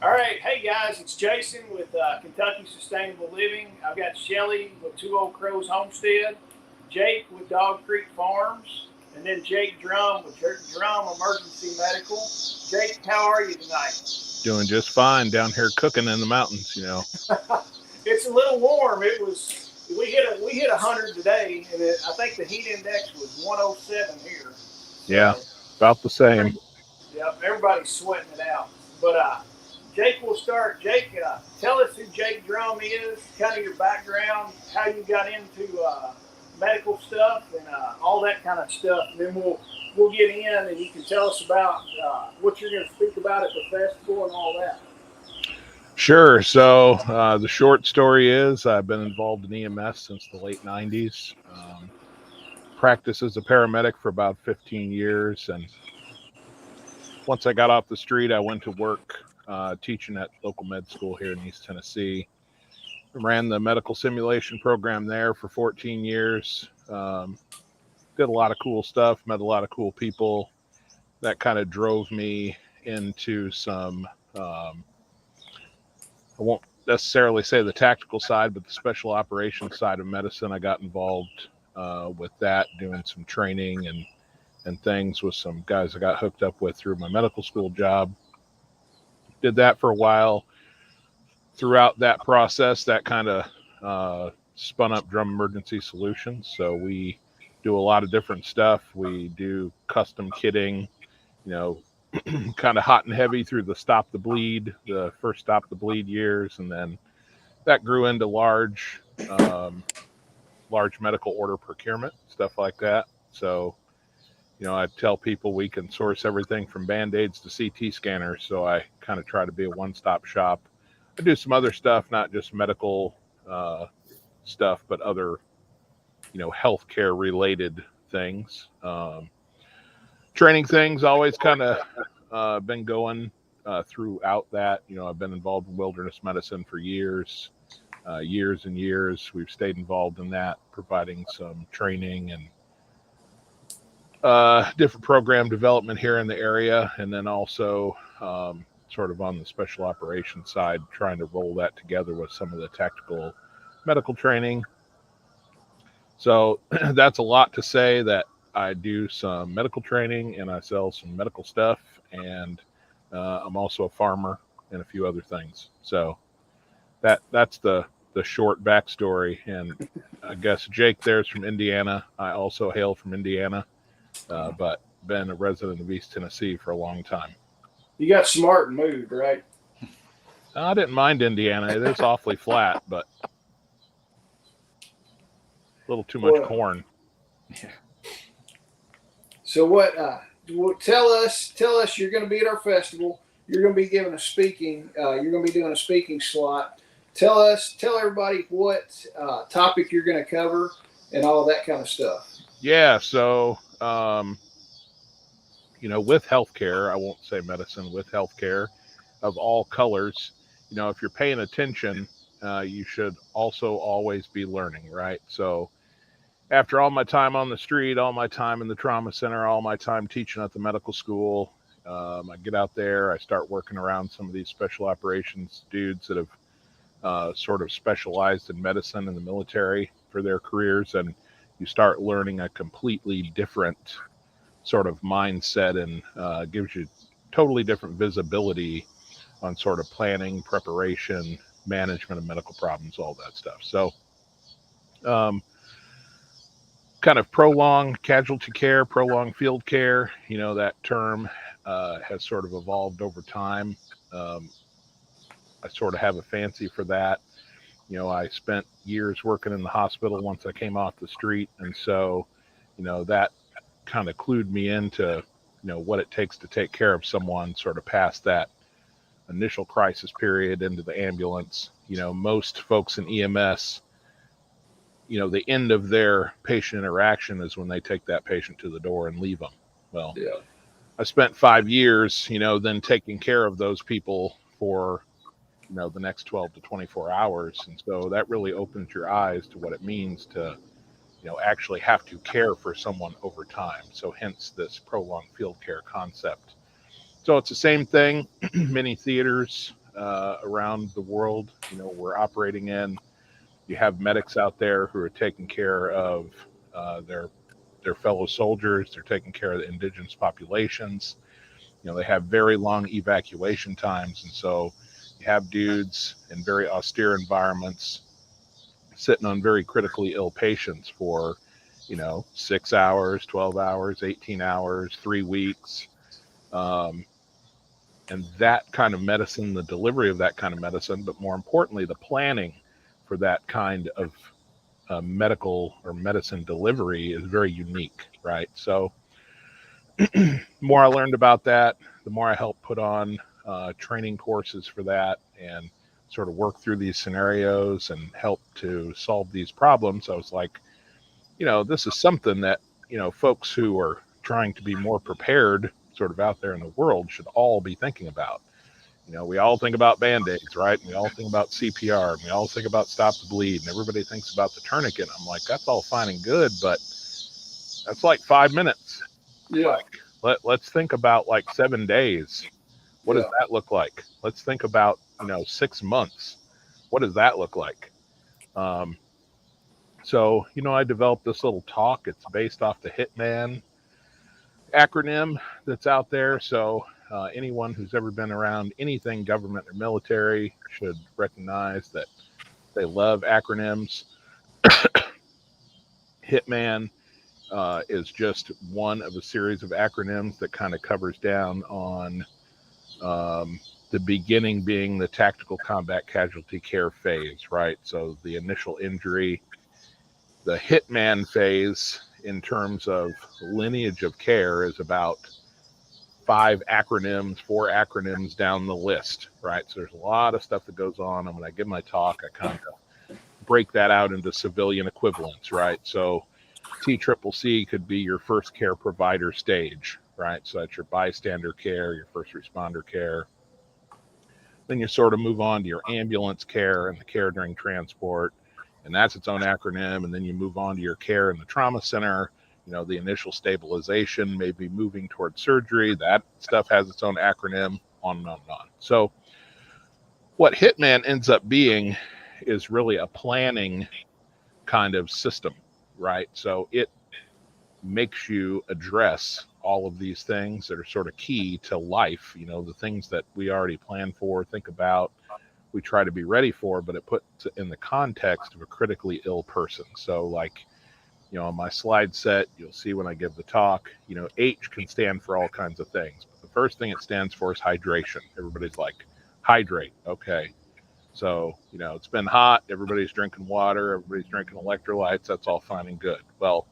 All right, hey guys, it's Jason with Kentucky Sustainable Living. I've got Shelly with Two Old Crows Homestead, Jake with Dog Creek Farms, and then Jake Drumm with Drumm Emergency Medical. Jake, how are you tonight? Doing just fine down here cooking in the mountains. It's a little warm. We hit 100 today, and I think the heat index was 107 here. Yeah, So about the same. yep, everybody's sweating it out. But Jake will start. Jake, tell us who Jake Drumm is, kind of your background, how you got into medical stuff, and all that kind of stuff. And then we'll get in, and you can tell us about what you're going to speak about at the festival and all that. Sure. So the short story is I've been involved in EMS since the late 90s. Practiced as a paramedic for about 15 years. And once I got off the street, I went to work teaching at local med school here in East Tennessee. Ran the medical simulation program there for 14 years. Did a lot of cool stuff, met a lot of cool people. That kind of drove me into some, I won't necessarily say the tactical side, but the special operations side of medicine. I got involved with that, doing some training and things with some guys I got hooked up with through my medical school job. Did that for a while. Throughout that process, that kind of spun up Drumm Emergency Solutions. So we do a lot of different stuff. We do custom kitting, you know, kind of hot and heavy through the first Stop the Bleed years, and then that grew into large medical order procurement, stuff like that. So, I tell people we can source everything from band-aids to CT scanners. So I kind of try to be a one-stop shop. I do some other stuff, not just medical stuff, but other, healthcare related things. Training things always kind of been going throughout that. I've been involved in wilderness medicine for years and years. We've stayed involved in that, providing some training and different program development here in the area, and then also sort of on the special operations side, trying to roll that together with some of the tactical medical training. So that's a lot to say that I do some medical training and I sell some medical stuff, and I'm also a farmer and a few other things. So that's the short backstory. And I guess Jake there's from Indiana. I also hail from Indiana, but been a resident of East Tennessee for a long time. You got smart and moved, right? I didn't mind Indiana. It is awfully flat, but a little too much Well, corn. yeah. So tell us you're going to be at our festival. You're going to be giving a speaking. You're going to be doing a speaking slot. Tell everybody what topic you're going to cover and all of that kind of stuff. Yeah, so with healthcare, I won't say medicine, with healthcare of all colors, if you're paying attention, you should also always be learning, right? So after all my time on the street, all my time in the trauma center, all my time teaching at the medical school, I get out there, I start working around some of these special operations dudes that have sort of specialized in medicine in the military for their careers, and you start learning a completely different sort of mindset, and gives you totally different visibility on sort of planning, preparation, management of medical problems, all that stuff. So, um, kind of prolonged casualty care, prolonged field care, that term has sort of evolved over time. Um, I sort of have a fancy for that. I spent years working in the hospital once I came off the street. And so, that kind of clued me into, what it takes to take care of someone sort of past that initial crisis period into the ambulance. Most folks in EMS, the end of their patient interaction is when they take that patient to the door and leave them. Well, Yeah. I spent 5 years, then taking care of those people for, the next 12 to 24 hours. And so that really opens your eyes to what it means to, actually have to care for someone over time. So hence this prolonged field care concept. So it's the same thing. Many theaters around the world, we're operating in. You have medics out there who are taking care of their fellow soldiers. They're taking care of the indigenous populations. They have very long evacuation times, and so you have dudes in very austere environments sitting on very critically ill patients for 6 hours, 12 hours, 18 hours, 3 weeks. um, and that kind of medicine, the delivery of that kind of medicine, but more importantly, the planning for that kind of medical or medicine delivery is very unique, right? So the more I learned about that, the more I helped put on training courses for that and sort of work through these scenarios and help to solve these problems. I was like, this is something that, folks who are trying to be more prepared sort of out there in the world should all be thinking about. We all think about Band-Aids, right? And we all think about CPR, and we all think about stop the bleed, and everybody thinks about the tourniquet. I'm like, that's all fine and good, but that's like 5 minutes. Yeah. Like, let's think about like 7 days. What does Yeah. that look like? Let's think about, 6 months. What does that look like? Um, so, I developed this little talk. It's based off the Hitman acronym that's out there. So, anyone who's ever been around anything government or military should recognize that they love acronyms. Hitman is just one of a series of acronyms that kind of covers down on the beginning being the tactical combat casualty care phase, right? So the initial injury, the Hitman phase in terms of lineage of care is about 4 acronyms down the list, right? So there's a lot of stuff that goes on. And when I give my talk, I kind of break that out into civilian equivalents, right? So TCCC could be your first care provider stage, right? So that's your bystander care, your first responder care. Then you sort of move on to your ambulance care and the care during transport, and that's its own acronym. And then you move on to your care in the trauma center, the initial stabilization, maybe moving towards surgery. That stuff has its own acronym, on and on and on. So what Hitman ends up being is really a planning kind of system, right? So it makes you address all of these things that are sort of key to life, the things that we already plan for, think about, we try to be ready for, but it puts it in the context of a critically ill person. So like, on my slide set, you'll see when I give the talk, H can stand for all kinds of things. But the first thing it stands for is hydration. Everybody's like, hydrate. Okay. So, it's been hot. Everybody's drinking water. Everybody's drinking electrolytes. That's all fine and good. Well,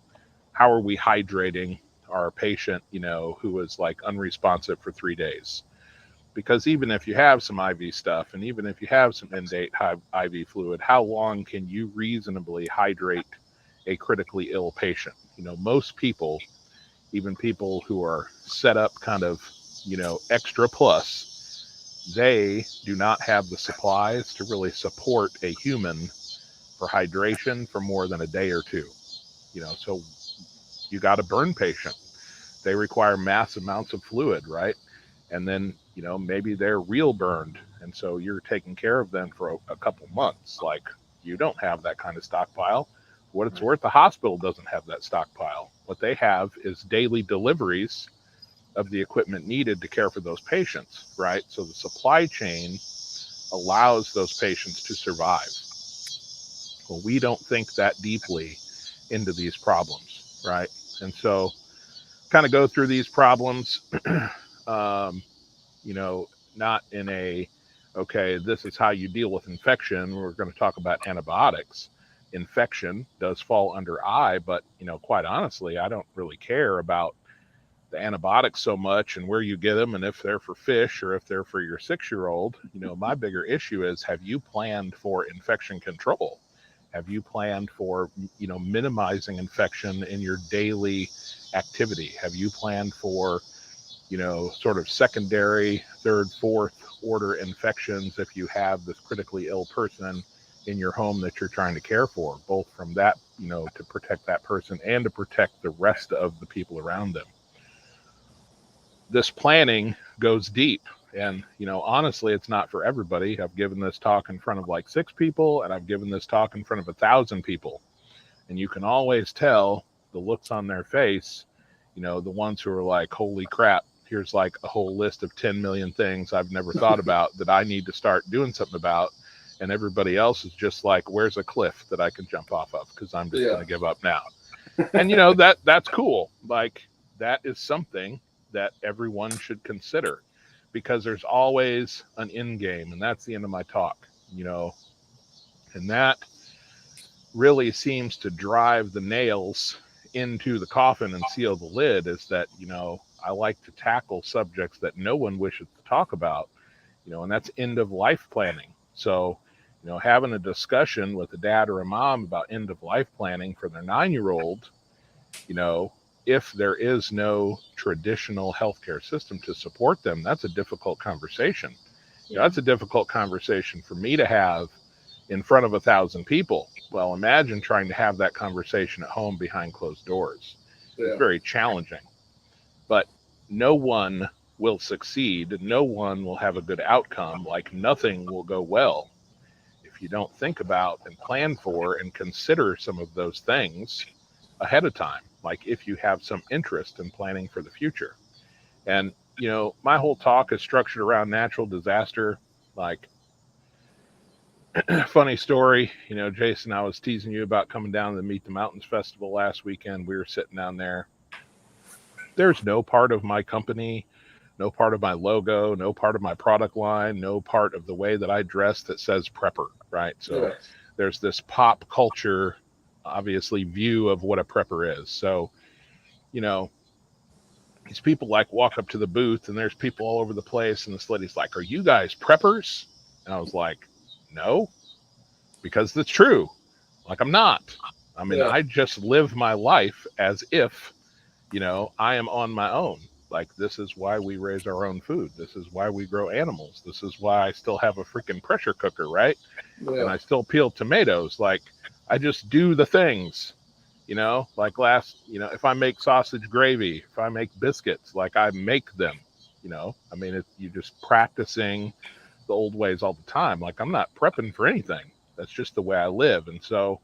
how are we hydrating our patient, who is like unresponsive for 3 days? Because even if you have some IV stuff and even if you have some in-date IV fluid, how long can you reasonably hydrate a critically ill patient? Most people, even people who are set up kind of, extra plus, they do not have the supplies to really support a human for hydration for more than a day or two. So you got a burn patient. They require mass amounts of fluid, right? And then, maybe they're real burned. And so you're taking care of them for a couple months. Like, you don't have that kind of stockpile. What it's worth, the hospital doesn't have that stockpile. What they have is daily deliveries of the equipment needed to care for those patients, right? So the supply chain allows those patients to survive. Well, we don't think that deeply into these problems, right? And so kind of go through these problems, um, not in a, okay, this is how you deal with infection. We're going to talk about antibiotics. Infection does fall under I, but, quite honestly, I don't really care about the antibiotics so much and where you get them and if they're for fish or if they're for your 6-year-old. My bigger issue is, have you planned for infection control? Have you planned for, minimizing infection in your daily activity? Have you planned for, sort of secondary, third, fourth order infections if you have this critically ill person in your home that you're trying to care for, both from that, to protect that person and to protect the rest of the people around them? this planning goes deep. And, honestly, it's not for everybody. I've given this talk in front of like 6 people, and I've given this talk in front of 1,000 people. And you can always tell the looks on their face, the ones who are like, holy crap, here's like a whole list of 10 million things I've never thought about that I need to start doing something about. And everybody else is just like, where's a cliff that I can jump off of? Because I'm just going to give up now. And that's cool. Like, that is something that everyone should consider, because there's always an end game. And that's the end of my talk, and that really seems to drive the nails into the coffin and seal the lid, is that, I like to tackle subjects that no one wishes to talk about, and that's end of life planning. So, having a discussion with a dad or a mom about end of life planning for their 9-year-old, you know, if there is no traditional healthcare system to support them, that's a difficult conversation. That's a difficult conversation for me to have in front of 1,000 people. Well, imagine trying to have that conversation at home behind closed doors. It's very challenging. But no one will succeed. No one will have a good outcome. Like, nothing will go well if you don't think about and plan for and consider some of those things ahead of time. Like, if you have some interest in planning for the future. And, my whole talk is structured around natural disaster. Like, funny story, Jason, I was teasing you about coming down to the Meet the Mountains Festival last weekend. We were sitting down there. There's no part of my company, no part of my logo, no part of my product line, no part of the way that I dress that says prepper, right? So there's this pop culture, obviously, view of what a prepper is. So, these people like walk up to the booth and there's people all over the place. And this lady's like, "Are you guys preppers?" And I was like, "No, because that's true. Like, I'm not. I mean, I just live my life as if, I am on my own. Like, this is why we raise our own food. This is why we grow animals. This is why I still have a freaking pressure cooker, right? And I still peel tomatoes. Like, I just do the things, like if I make sausage gravy, if I make biscuits, like, I make them, I mean, you're just practicing the old ways all the time. Like, I'm not prepping for anything. That's just the way I live. And so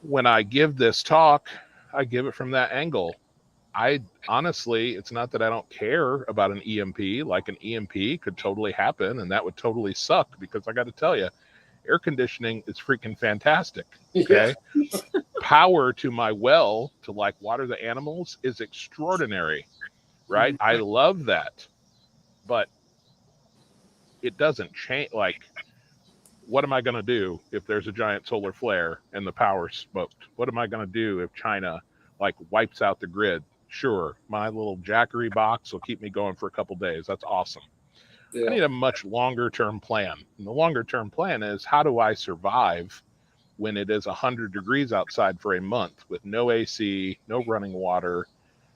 when I give this talk, I give it from that angle. I honestly, it's not that I don't care about an EMP. Like, an EMP could totally happen and that would totally suck, because I got to tell you, air conditioning is freaking fantastic. Okay. Power to my well to like water the animals is extraordinary, right? I love that. But it doesn't change. Like, what am I going to do if there's a giant solar flare and the power's smoked? What am I going to do if China like wipes out the grid? Sure, my little Jackery box will keep me going for a couple days. That's awesome. I need a much longer term plan. And the longer term plan is, how do I survive when it is 100 degrees outside for a month with no AC, no running water,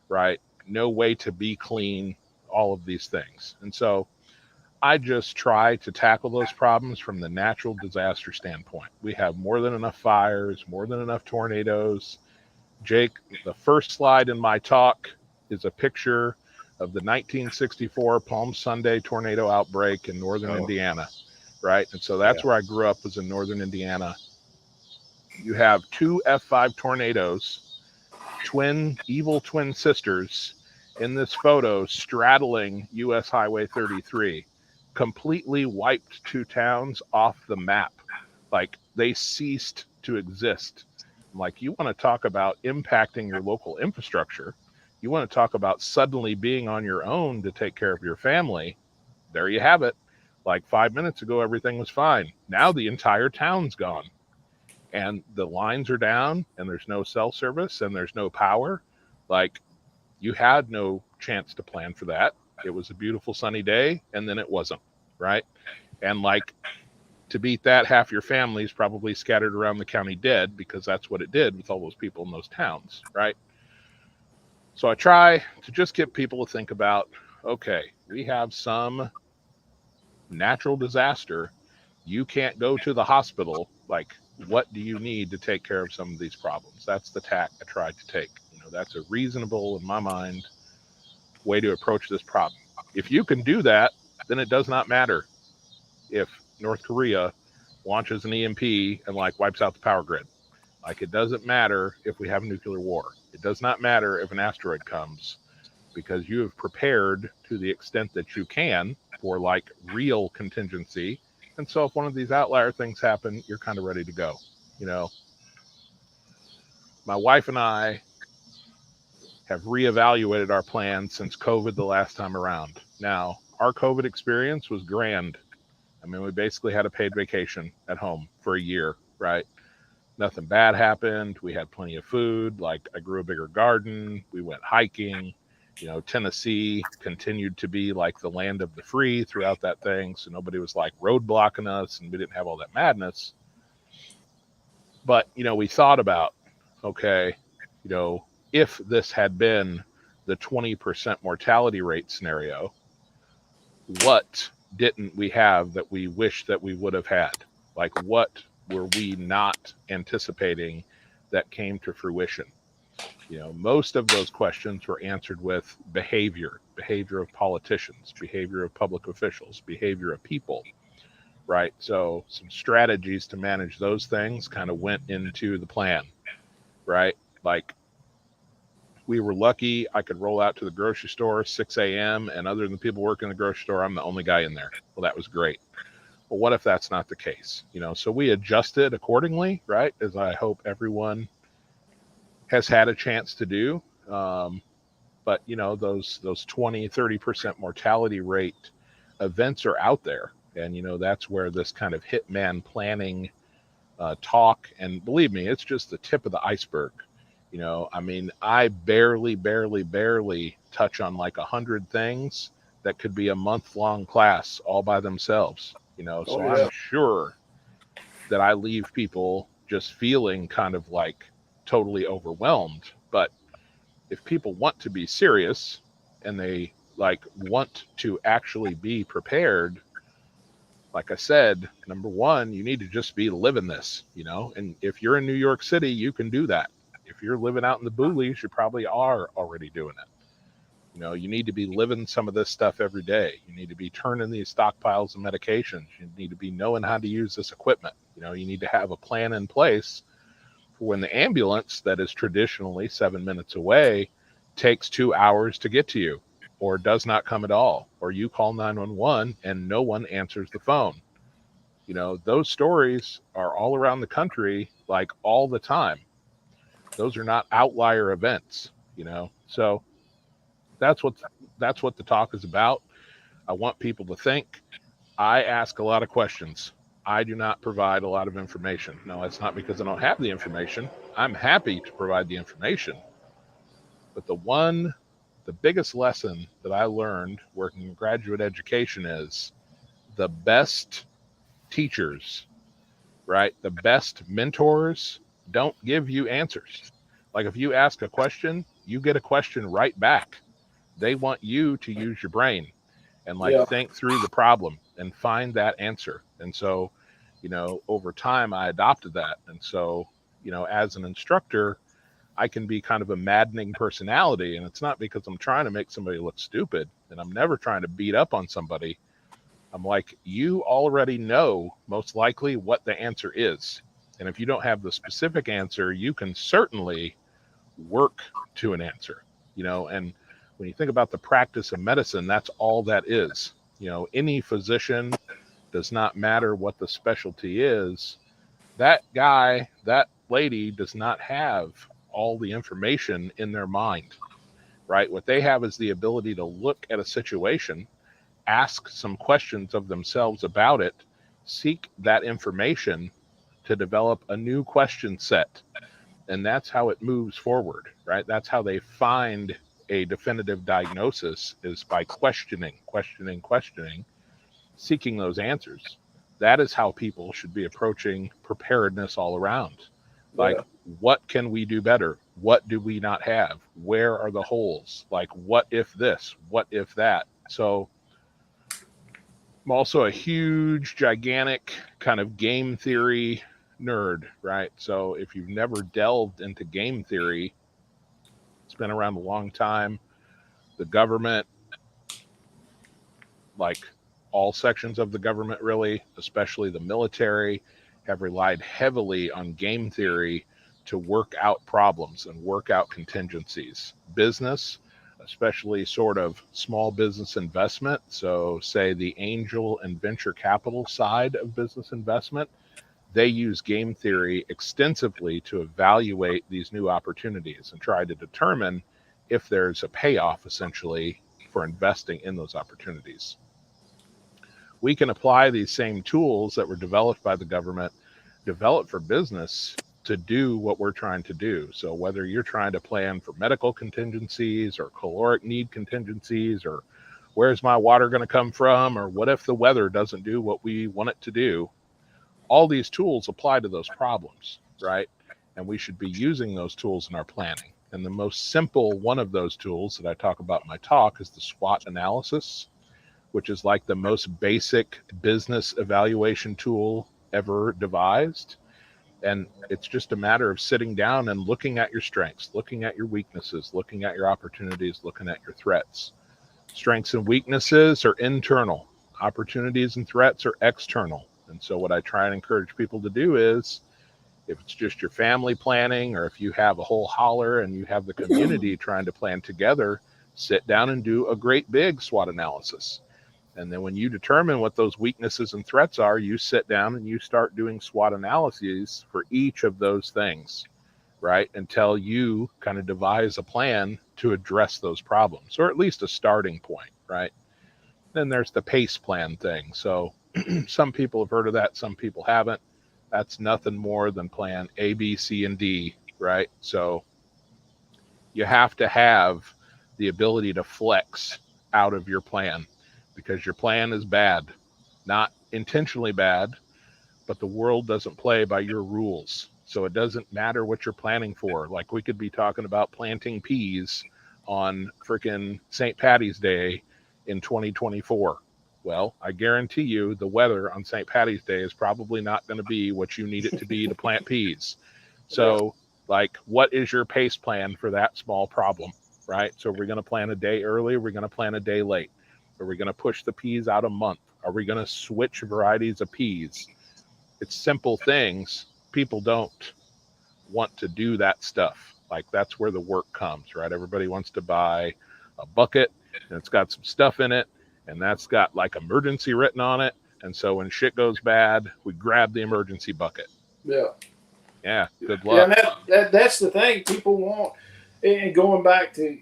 right? No way to be clean, all of these things. And so I just try to tackle those problems from the natural disaster standpoint. We have more than enough fires, more than enough tornadoes. Jake, the first slide in my talk is a picture of the 1964 Palm Sunday tornado outbreak in northern Indiana, right? And so that's where I grew up, was in northern Indiana. You have 2 F5 tornadoes, evil twin sisters, in this photo straddling US Highway 33, completely wiped 2 towns off the map. Like, they ceased to exist. Like, you want to talk about impacting your local infrastructure. You want to talk about suddenly being on your own to take care of your family. There you have it. Like, 5 minutes ago, everything was fine. Now the entire town's gone. And the lines are down, and there's no cell service, and there's no power. Like, you had no chance to plan for that. It was a beautiful sunny day, and then it wasn't, right? And like, to beat that, half your family's probably scattered around the county dead, because that's what it did with all those people in those towns, right? So I try to just get people to think about, okay, we have some natural disaster. You can't go to the hospital. Like, what do you need to take care of some of these problems? That's the tack I tried to take. That's a reasonable, in my mind, way to approach this problem. If you can do that, then it does not matter if North Korea launches an EMP and like wipes out the power grid. Like, it doesn't matter if we have a nuclear war. It does not matter if an asteroid comes, because you have prepared to the extent that you can for like real contingency. And so if one of these outlier things happen, you're kind of ready to go. You know, my wife and I have reevaluated our plans since COVID the last time around. Now, our COVID experience was grand. I mean, we basically had a paid vacation at home for a year, right? Nothing bad happened. We had plenty of food. Like, I grew a bigger garden. We went hiking. You know, Tennessee continued to be like the land of the free throughout that thing. So nobody was like roadblocking us, and we didn't have all that madness. But, you know, we thought about, okay, you know, if this had been the 20% mortality rate scenario, what didn't we have that we wish that we would have had? Like, what were we not anticipating that came to fruition? You know, most of those questions were answered with behavior of politicians, behavior of public officials, behavior of people, right? So some strategies to manage those things kind of went into the plan, right? Like, we were lucky I could roll out to the grocery store 6 a.m. and other than the people working in the grocery store, I'm the only guy in there. Well, that was great. Well, what if that's not the case? You know, so we adjusted accordingly, right? As I hope everyone has had a chance to do. But you know, those 20-30% mortality rate events are out there, and you know that's where this kind of hitman planning talk, and believe me, it's just the tip of the iceberg. You know, I mean, I barely touch on like 100 things that could be a month-long class all by themselves. You know, Oh so I'm yeah. sure that I leave people just feeling kind of like totally overwhelmed. But if people want to be serious and they like want to actually be prepared, like I said, number one, you need to just be living this, you know. And if you're in New York City, you can do that. If you're living out in the boolies, you probably are already doing it. You know, you need to be living some of this stuff every day. You need to be turning these stockpiles of medications. You need to be knowing how to use this equipment. You know, you need to have a plan in place for when the ambulance that is traditionally 7 minutes away takes 2 hours to get to you, or does not come at all, or you call 911 and no one answers the phone. You know, those stories are all around the country, like all the time. Those are not outlier events, you know. So that's what that's what the talk is about. I want people to think. I ask a lot of questions. I do not provide a lot of information. No, it's not because I don't have the information. I'm happy to provide the information. But the biggest lesson that I learned working in graduate education is the best teachers, right? The best mentors don't give you answers. Like, if you ask a question, you get a question right back. They want you to use your brain and like Yeah. think through the problem and find that answer. And so, you know, over time I adopted that. And so, you know, as an instructor, I can be kind of a maddening personality. And it's not because I'm trying to make somebody look stupid, and I'm never trying to beat up on somebody. I'm like, you already know most likely what the answer is. And if you don't have the specific answer, you can certainly work to an answer, you know. And when you think about the practice of medicine, that's all that is. You know, any physician, does not matter what the specialty is, that guy, that lady does not have all the information in their mind, right? What they have is the ability to look at a situation, ask some questions of themselves about it, seek that information to develop a new question set. And that's how it moves forward, right? That's how they find a definitive diagnosis, is by questioning, seeking those answers. That is how people should be approaching preparedness all around. Like, Yeah. what can we do better? What do we not have? Where are the holes? Like, what if this? What if that? So I'm also a huge, gigantic kind of game theory nerd, right? So if you've never delved into game theory, it's been around a long time. The government, like all sections of the government, really, especially the military, have relied heavily on game theory to work out problems and work out contingencies. Business, especially sort of small business investment, so say the angel and venture capital side of business investment, they use game theory extensively to evaluate these new opportunities and try to determine if there's a payoff essentially for investing in those opportunities. We can apply these same tools that were developed by the government, developed for business, to do what we're trying to do. So whether you're trying to plan for medical contingencies or caloric need contingencies, or where's my water going to come from, or what if the weather doesn't do what we want it to do, all these tools apply to those problems, right? And we should be using those tools in our planning. And the most simple one of those tools that I talk about in my talk is the SWOT analysis, which is like the most basic business evaluation tool ever devised. And it's just a matter of sitting down and looking at your strengths, looking at your weaknesses, looking at your opportunities, looking at your threats. Strengths and weaknesses are internal, opportunities and threats are external. And so, what I try and encourage people to do is, if it's just your family planning, or if you have a whole holler and you have the community trying to plan together, sit down and do a great big SWOT analysis. And then when you determine what those weaknesses and threats are, you sit down and you start doing SWOT analyses for each of those things, right? Until you kind of devise a plan to address those problems, or at least a starting point, right? Then there's the PACE plan thing. So some people have heard of that, some people haven't. That's nothing more than plan A, B, C, and D, right? So you have to have the ability to flex out of your plan, because your plan is bad, not intentionally bad, but the world doesn't play by your rules. So it doesn't matter what you're planning for. Like, we could be talking about planting peas on freaking St. Patty's Day in 2024. Well, I guarantee you the weather on St. Patty's Day is probably not going to be what you need it to be to plant peas. Yeah. So, like, what is your pace plan for that small problem, right? So, we're going to plan a day early, we're going to plan a day late. Are we going to push the peas out a month? Are we going to switch varieties of peas? It's simple things. People don't want to do that stuff. Like, that's where the work comes, right? Everybody wants to buy a bucket and it's got some stuff in it, and that's got like emergency written on it. And so when shit goes bad, we grab the emergency bucket. Yeah. Yeah, good Yeah, luck. and that's the thing people want. And going back to,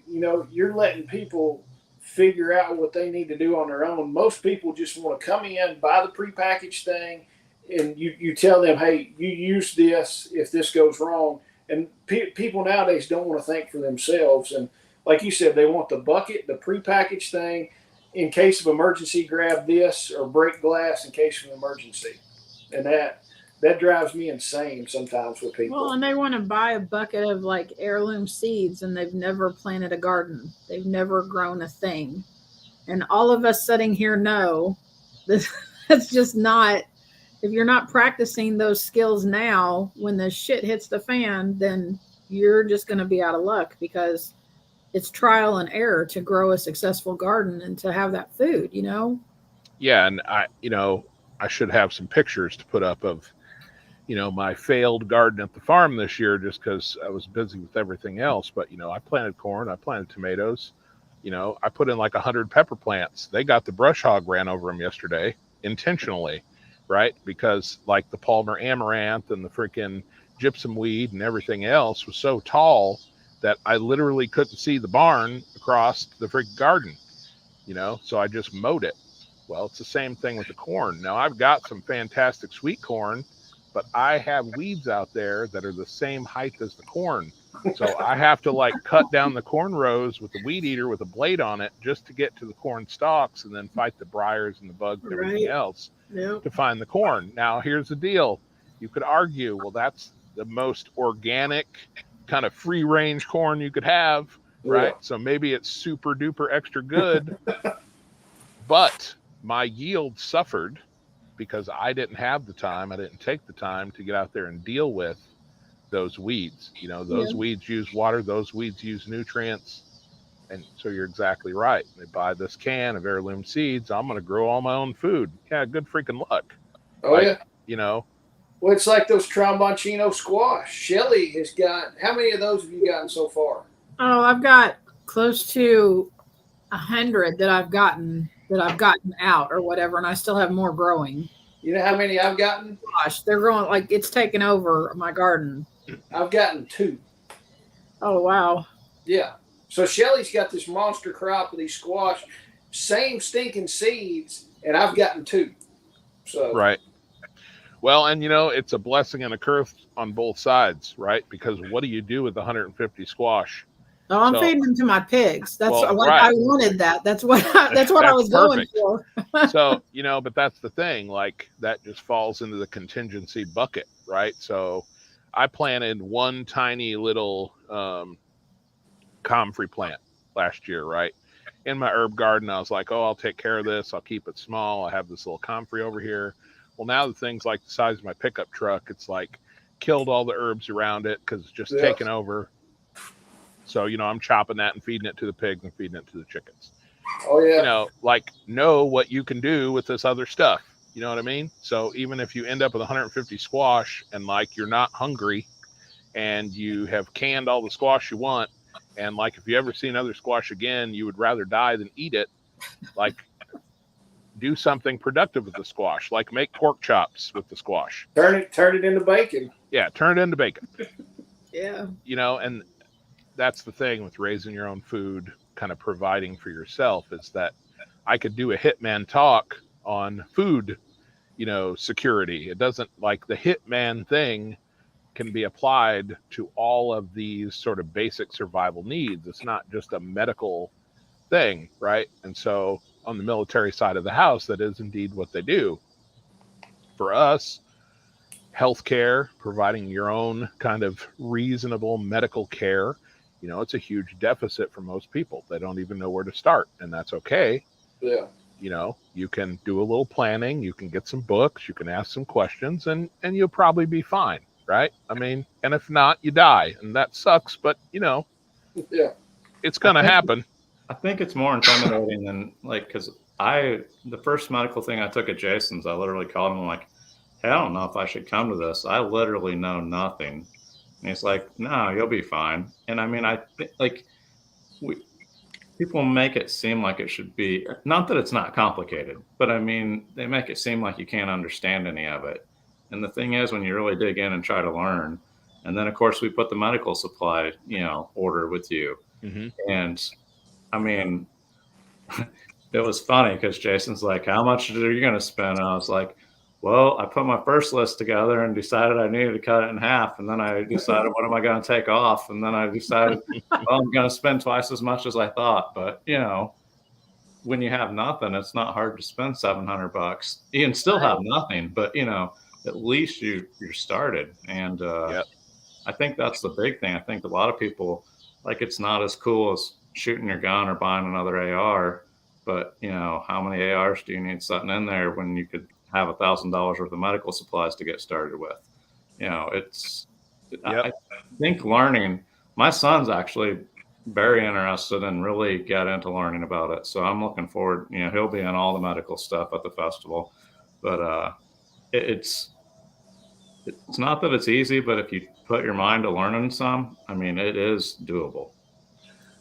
you're letting people figure out what they need to do on their own. Most people just want to come in, buy the prepackaged thing, and you tell them, hey, you use this if this goes wrong. And people nowadays don't want to think for themselves. And like you said, they want the bucket, the prepackaged thing, in case of emergency, grab this, or break glass in case of emergency. And that drives me insane sometimes with Well, people. and they want to buy a bucket of like heirloom seeds and they've never planted a garden. They've never grown a thing. And all of us sitting here know that that's just not, if you're not practicing those skills now, when the shit hits the fan, then you're just going to be out of luck, because it's trial and error to grow a successful garden and to have that food, you know? Yeah, and I should have some pictures to put up of, my failed garden at the farm this year, just because I was busy with everything else. But, I planted corn, I planted tomatoes, I put in like 100 pepper plants. They got the brush hog ran over them yesterday intentionally, right? Because like the Palmer amaranth and the freaking gypsum weed and everything else was so tall that I literally couldn't see the barn across the freaking garden, so I just mowed it. Well, it's the same thing with the corn. Now, I've got some fantastic sweet corn, but I have weeds out there that are the same height as the corn. So I have to like cut down the corn rows with the weed eater with a blade on it just to get to the corn stalks, and then fight the briars and the bugs and everything Right. else Yep. to find the corn. Now, here's the deal. You could argue, well, that's the most organic, kind of free range corn you could have, Yeah. right? So maybe it's super duper extra good, but my yield suffered because I didn't have the time. I didn't take the time to get out there and deal with those weeds. Yeah. Those weeds use water, those weeds use nutrients. And so you're exactly right. They buy this can of heirloom seeds. I'm going to grow all my own food. Yeah, good freaking luck. Oh Like, yeah. you know, Well, it's like those tromboncino squash. Shelly has got, how many of those have you gotten so far? Oh, I've got close to 100 that I've gotten out or whatever, and I still have more growing. You know how many I've gotten? Gosh, they're growing like it's taken over my garden. I've gotten 2. Oh wow. Yeah. So Shelly's got this monster crop of these squash, same stinking seeds, and I've gotten 2. So right. Well, and it's a blessing and a curse on both sides, right? Because what do you do with 150 squash? Oh, I'm So, feeding them to my pigs. That's well, what right. I wanted. That's what that's what I was going for. So, but that's the thing. Like that just falls into the contingency bucket, right? So, I planted one tiny little comfrey plant last year, right? In my herb garden, I was like, oh, I'll take care of this. I'll keep it small. I have this little comfrey over here. Well, now the thing's like the size of my pickup truck. It's like killed all the herbs around it because it's just taken over. So, I'm chopping that and feeding it to the pigs and feeding it to the chickens. Oh yeah. Like know what you can do with this other stuff. You know what I mean? So even if you end up with 150 squash and like you're not hungry and you have canned all the squash you want, and like if you ever see another squash again, you would rather die than eat it. Like do something productive with the squash, like make pork chops with the squash. Turn it into bacon. Yeah, turn it into bacon. Yeah. And that's the thing with raising your own food, kind of providing for yourself, is that I could do a hitman talk on food, security. It doesn't, like, the hitman thing can be applied to all of these sort of basic survival needs. It's not just a medical thing, right? And so on the military side of the house, that is indeed what they do. For us, healthcare, providing your own kind of reasonable medical care, it's a huge deficit for most people. They don't even know where to start, and that's okay. Yeah. You can do a little planning, you can get some books, you can ask some questions, and you'll probably be fine, right? I mean, and if not, you die, and that sucks, but yeah, it's gonna happen. I think it's more intimidating than, like, because the first medical thing I took at Jason's, I literally called him like, hey, I don't know if I should come to this. I literally know nothing. And he's like, no, you'll be fine. And I mean, I think, like, people make it seem like it should be, not that it's not complicated, but I mean, they make it seem like you can't understand any of it. And the thing is, when you really dig in and try to learn, and then of course we put the medical supply, order with you. Mm-hmm. And I mean, it was funny because Jason's like, how much are you going to spend? And I was like, well, I put my first list together and decided I needed to cut it in half. And then I decided, what am I going to take off? And then I decided, well, I'm going to spend twice as much as I thought. But, when you have nothing, it's not hard to spend $700. You can still have nothing, but, at least you're started. And I think that's the big thing. I think a lot of people, like, it's not as cool as shooting your gun or buying another AR. But, how many ARs do you need sitting in there when you could have $1,000 worth of medical supplies to get started with? I think learning, my son's actually very interested and really get into learning about it. So I'm looking forward, he'll be in all the medical stuff at the festival, but it's not that it's easy, but if you put your mind to learning some, I mean, it is doable.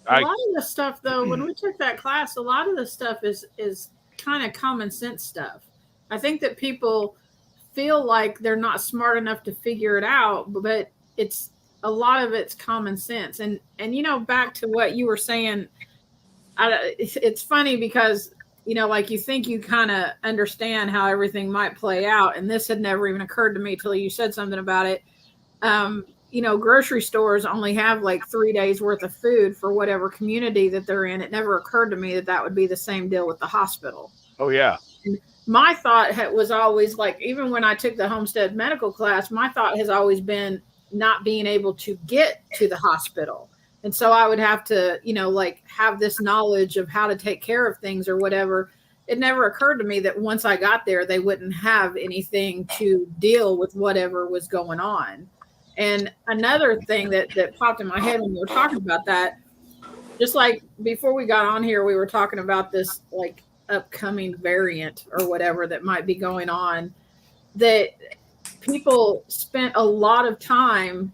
A lot of the stuff, though, when we took that class, a lot of the stuff is kind of common sense stuff. I think that people feel like they're not smart enough to figure it out, but it's a lot of it's common sense. And back to what you were saying, it's funny because, like you think you kind of understand how everything might play out. And this had never even occurred to me till you said something about it. Grocery stores only have like 3 days worth of food for whatever community that they're in. It never occurred to me that would be the same deal with the hospital. Oh, yeah. My thought was always, like, even when I took the homestead medical class, my thought has always been not being able to get to the hospital. And so I would have to, have this knowledge of how to take care of things or whatever. It never occurred to me that once I got there, they wouldn't have anything to deal with whatever was going on. And another thing that popped in my head when we were talking about that, Just like before we got on here, we were talking about this like upcoming variant or whatever that might be going on, that people spent a lot of time,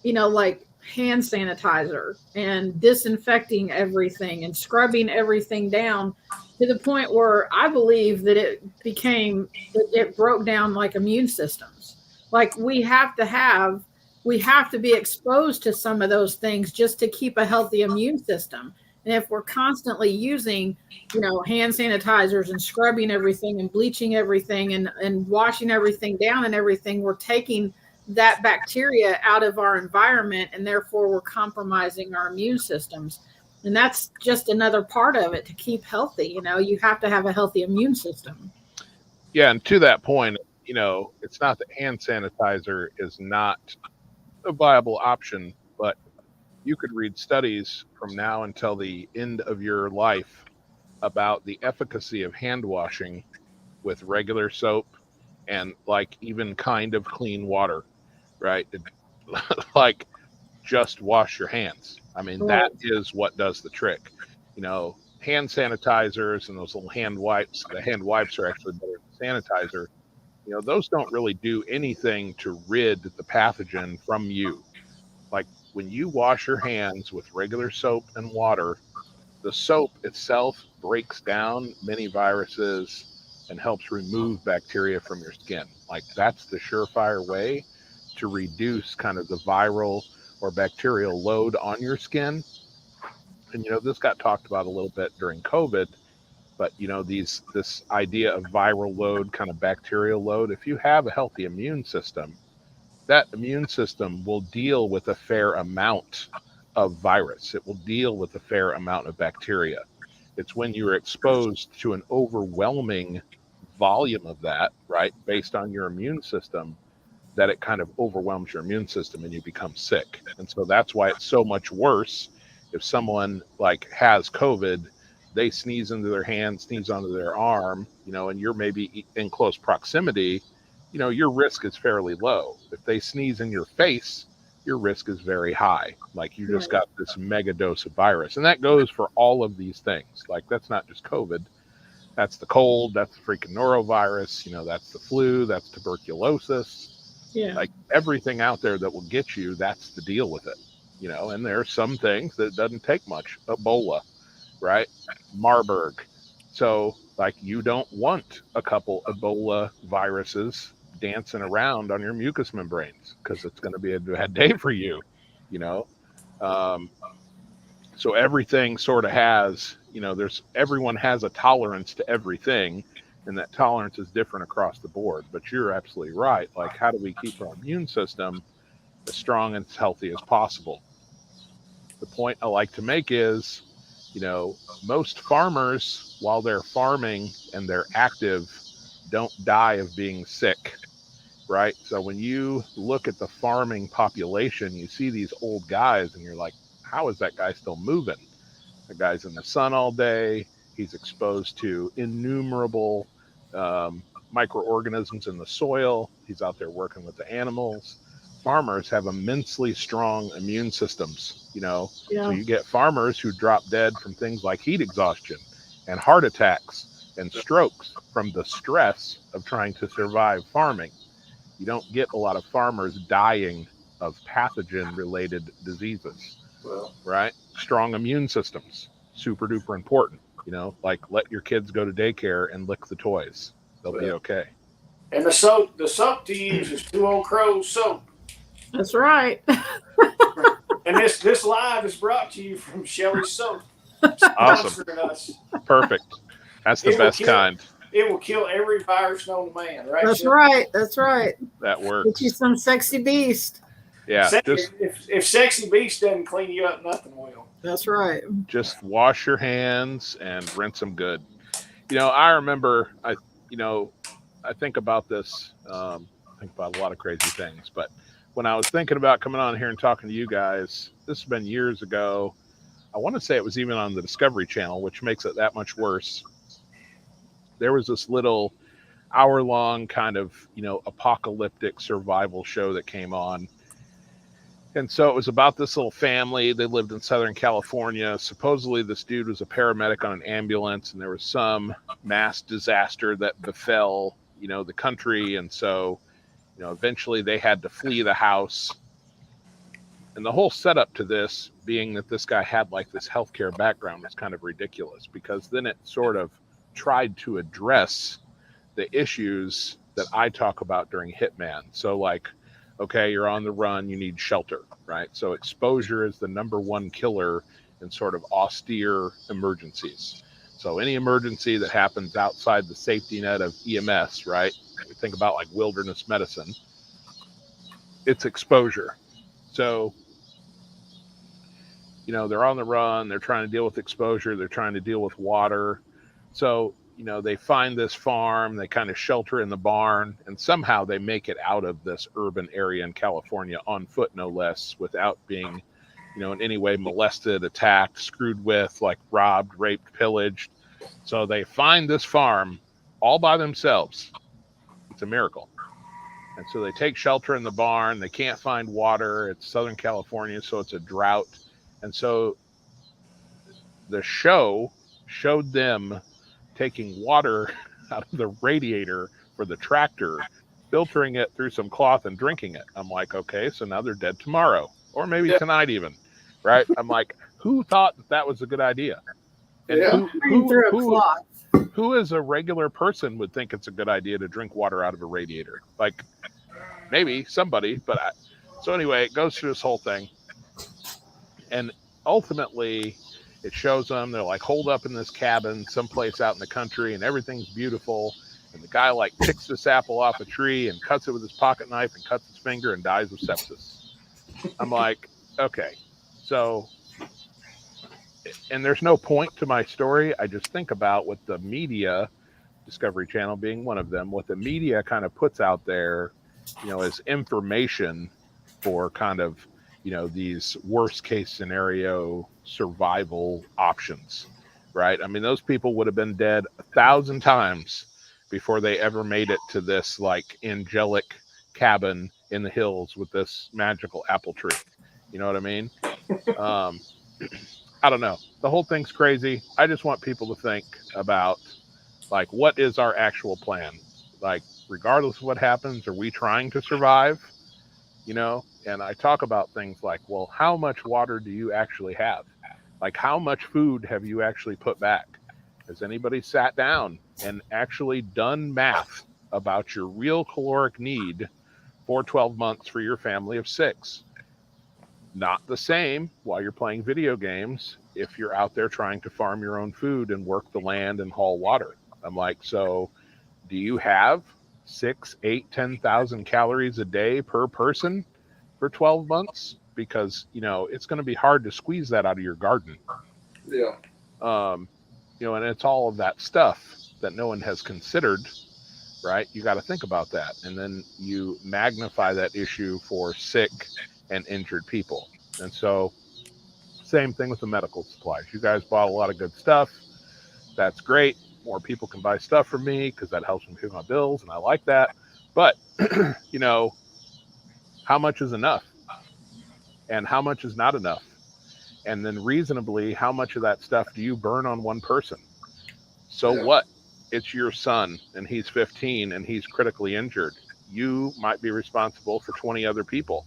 like hand sanitizer and disinfecting everything and scrubbing everything down to the point where I believe that it broke down like immune systems. Like we have to be exposed to some of those things just to keep a healthy immune system. And if we're constantly using, hand sanitizers and scrubbing everything and bleaching everything and washing everything down and everything, we're taking that bacteria out of our environment, and therefore we're compromising our immune systems. And that's just another part of it to keep healthy. You have to have a healthy immune system. Yeah, and to that point, it's not that hand sanitizer is not a viable option, but you could read studies from now until the end of your life about the efficacy of hand washing with regular soap and like even kind of clean water, right? Like just wash your hands. I mean, Right. that is what does the trick. Hand sanitizers and those little hand wipes, the hand wipes are actually better than sanitizer. Those don't really do anything to rid the pathogen from you. Like when you wash your hands with regular soap and water, the soap itself breaks down many viruses and helps remove bacteria from your skin. Like that's the surefire way to reduce kind of the viral or bacterial load on your skin. And this got talked about a little bit during COVID, but this idea of viral load, kind of bacterial load, if you have a healthy immune system, that immune system will deal with a fair amount of virus. It will deal with a fair amount of bacteria. It's when you're exposed to an overwhelming volume of that, right, based on your immune system, that it kind of overwhelms your immune system and you become sick. And so that's why it's so much worse if someone like has COVID, they sneeze into their hand, sneeze onto their arm, and you're maybe in close proximity, your risk is fairly low. If they sneeze in your face, your risk is very high. Like you just got this mega dose of virus. And that goes for all of these things. Like that's not just COVID. That's the cold, that's the freaking norovirus, that's the flu, that's tuberculosis. Yeah. Like everything out there that will get you, that's the deal with it. And there are some things that it doesn't take much. Ebola, right? Marburg. So like you don't want a couple Ebola viruses dancing around on your mucous membranes because it's going to be a bad day for you, you know. Um, so everything sort of has, everyone has a tolerance to everything, and that tolerance is different across the board. But you're absolutely right. Like, how do we keep our immune system as strong and as healthy as possible? The point I like to make is, most farmers, while they're farming and they're active, don't die of being sick, right? So when you look at the farming population, you see these old guys and you're like, how is that guy still moving? The guy's in the sun all day. He's exposed to innumerable microorganisms in the soil. He's out there working with the animals. Farmers have immensely strong immune systems, So you get farmers who drop dead from things like heat exhaustion and heart attacks and strokes from the stress of trying to survive farming. You don't get a lot of farmers dying of pathogen related diseases. Well, right? Strong immune systems, super duper important. Like let your kids go to daycare and lick the toys. They'll be okay. And the soap to use is Two Old Crows soap. That's right. And this live is brought to you from Shelly's Soap. Awesome. Us. Perfect. That's the best kind. It will kill every virus known to man, right? That's Shelly? right. That's right. That works. Get you some Sexy Beast. Yeah. If Sexy Beast doesn't clean you up, nothing will. That's right. Just wash your hands and rinse them good. I remember, I think about this, I think about a lot of crazy things, but when I was thinking about coming on here and talking to you guys, this has been years ago. I want to say it was even on the Discovery Channel, which makes it that much worse. There was this little hour-long kind of, apocalyptic survival show that came on. And so it was about this little family. They lived in Southern California. Supposedly, this dude was a paramedic on an ambulance, and there was some mass disaster that befell, the country. And so, eventually they had to flee the house. And the whole setup to this, being that this guy had like this healthcare background, was kind of ridiculous, because then it sort of tried to address the issues that I talk about during Hitman. So, like, okay, you're on the run, you need shelter, right? So exposure is the number one killer in sort of austere emergencies. So any emergency that happens outside the safety net of EMS, right? We think about like wilderness medicine, it's exposure. So, they're on the run, they're trying to deal with exposure, they're trying to deal with water. So, they find this farm, they kind of shelter in the barn, and somehow they make it out of this urban area in California on foot, no less, without being, in any way molested, attacked, screwed with, like robbed, raped, pillaged. So they find this farm all by themselves. It's a miracle. And so they take shelter in the barn. They can't find water. It's Southern California, so it's a drought. And so the show showed them taking water out of the radiator for the tractor, filtering it through some cloth and drinking it. I'm like, okay, so now they're dead tomorrow, or maybe tonight even, right? I'm like, who thought that was a good idea? And who as a regular person would think it's a good idea to drink water out of a radiator? Like, maybe somebody, but so anyway, it goes through this whole thing. And ultimately, it shows them they're like holed up in this cabin someplace out in the country, and everything's beautiful. And the guy like picks this apple off a tree and cuts it with his pocket knife and cuts his finger and dies of sepsis. I'm like, okay, so, and there's no point to my story. I just think about what the media, Discovery Channel being one of them, what the media kind of puts out there, as information for kind of, these worst case scenario survival options, right? I mean, those people would have been dead 1,000 times before they ever made it to this like angelic cabin in the hills with this magical apple tree. You know what I mean? I don't know. The whole thing's crazy. I just want people to think about, like, what is our actual plan? Like, regardless of what happens, are we trying to survive? And I talk about things like, well, how much water do you actually have? Like, how much food have you actually put back? Has anybody sat down and actually done math about your real caloric need for 12 months for your family of 6? Not the same while you're playing video games if you're out there trying to farm your own food and work the land and haul water. I'm like, so do you have 6, 8, 10,000 calories a day per person for 12 months? Because, it's going to be hard to squeeze that out of your garden. Yeah. And it's all of that stuff that no one has considered, right? You got to think about that. And then you magnify that issue for sick and injured people. And so, same thing with the medical supplies. You guys bought a lot of good stuff. That's great. More people can buy stuff from me because that helps me pay my bills, and I like that. But, how much is enough? And how much is not enough? And then reasonably, how much of that stuff do you burn on one person? So what? It's your son, and he's 15, and he's critically injured. You might be responsible for 20 other people.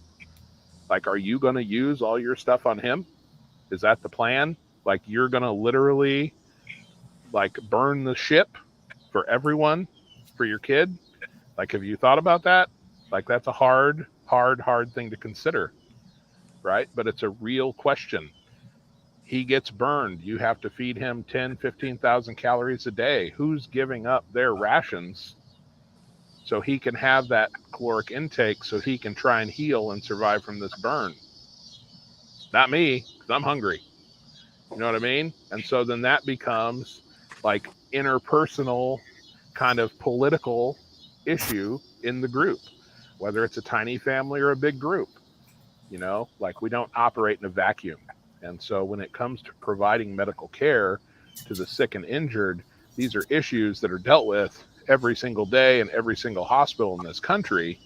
Like, are you going to use all your stuff on him? Is that the plan? Like, you're going to literally, like, burn the ship for everyone, for your kid? Like, have you thought about that? Like, that's a hard thing to consider, right? But it's a real question. He gets burned. You have to feed him 10, 15,000 calories a day. Who's giving up their rations so he can have that caloric intake so he can try and heal and survive from this burn? Not me, because I'm hungry. You know what I mean? And so then that becomes like interpersonal kind of political issue in the group, whether it's a tiny family or a big group. Like, we don't operate in a vacuum. And so when it comes to providing medical care to the sick and injured, these are issues that are dealt with every single day in every single hospital in this country.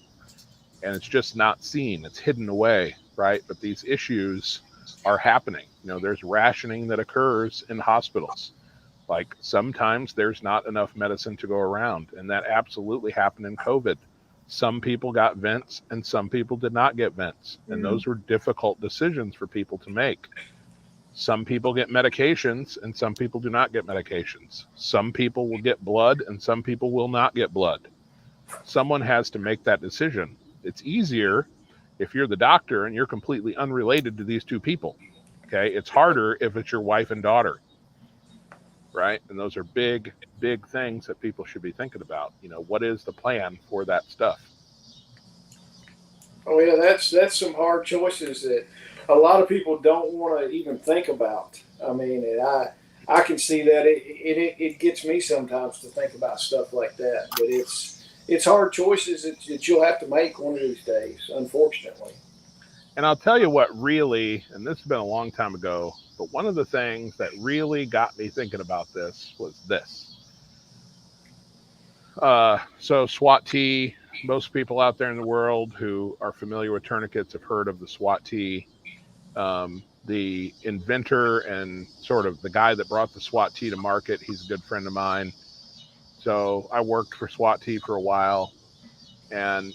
And it's just not seen. It's hidden away. right? But these issues are happening. You know, there's rationing that occurs in hospitals. Like sometimes there's not enough medicine to go around, and that absolutely happened in COVID. Some people got vents and some people did not get vents, and those were difficult decisions for people to make. Some people get medications and some people do not get medications. Some people will get blood and some people will not get blood. Someone has to make that decision. It's easier if you're the doctor and you're completely unrelated to these two people. Okay. It's harder if it's your wife and daughter, right? And those are big, big things that people should be thinking about. You know, what is the plan for that stuff? Oh yeah, that's some hard choices that a lot of people don't want to even think about. I mean, and I can see that it gets me sometimes to think about stuff like that. But it's hard choices that you'll have to make one of these days, unfortunately. And I'll tell you what really, and this has been a long time ago, but one of the things that really got me thinking about this was this. So SWAT T, most people out there in the world who are familiar with tourniquets have heard of the SWAT T. The inventor and sort of the guy that brought the SWAT T to market, he's a good friend of mine. So I worked for SWAT T for a while, and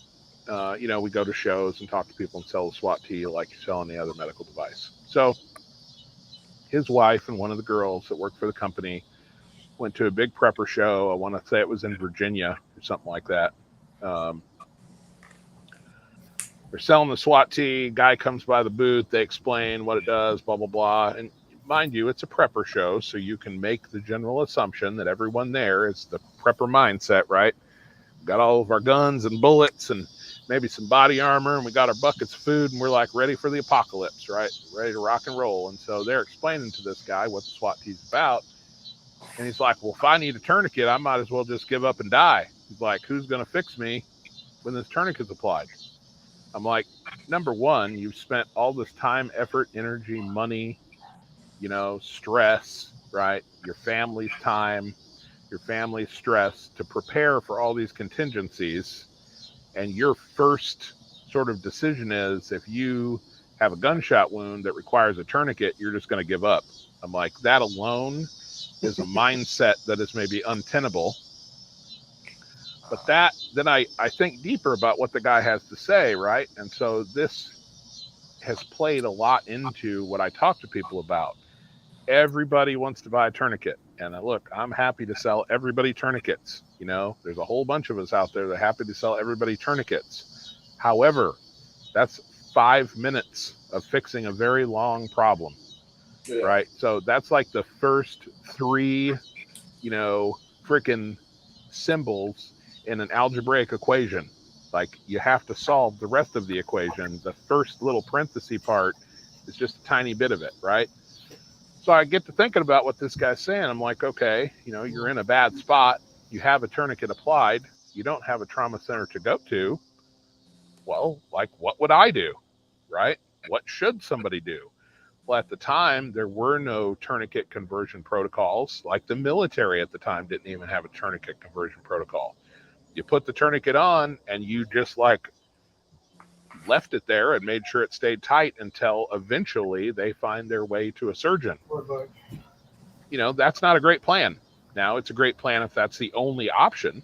you know, we go to shows and talk to people and sell the SWAT T like you sell any other medical device. So his wife and one of the girls that worked for the company went to a big prepper show. I want to say it was in Virginia or something like that. They're selling the SWAT T. Guy comes by the booth. They explain what it does, blah, blah, blah. And mind you, it's a prepper show, so you can make the general assumption that everyone there is the prepper mindset, right? We've got all of our guns and bullets and maybe some body armor, and we got our buckets of food, and we're like ready for the apocalypse, right? Ready to rock and roll. And so they're explaining to this guy what the SWAT T is about. And he's like, well, if I need a tourniquet, I might as well just give up and die. He's like, who's going to fix me when this tourniquet's applied? I'm like, number one, you've spent all this time, effort, energy, money, you know, stress, right? Your family's time, your family's stress to prepare for all these contingencies. And your first sort of decision is if you have a gunshot wound that requires a tourniquet, you're just going to give up. I'm like, that alone is a mindset that is maybe untenable. But that, then I think deeper about what the guy has to say, right? And so this has played a lot into what I talk to people about. Everybody wants to buy a tourniquet. And look, I'm happy to sell everybody tourniquets. You know, there's a whole bunch of us out there that are happy to sell everybody tourniquets. However, that's 5 minutes of fixing a very long problem, right? So that's like the first 3, you know, freaking symbols in an algebraic equation. Like you have to solve the rest of the equation. The first little parenthesis part is just a tiny bit of it, right? So I get to thinking about what this guy's saying. I'm like, okay, you know, you're in a bad spot. You have a tourniquet applied. You don't have a trauma center to go to. Well, like, what would I do, right? What should somebody do? Well, at the time, there were no tourniquet conversion protocols. Like the military at the time didn't even have a tourniquet conversion protocol. You put the tourniquet on and you just like left it there and made sure it stayed tight until eventually they find their way to a surgeon. You know, that's not a great plan. Now, it's a great plan if that's the only option,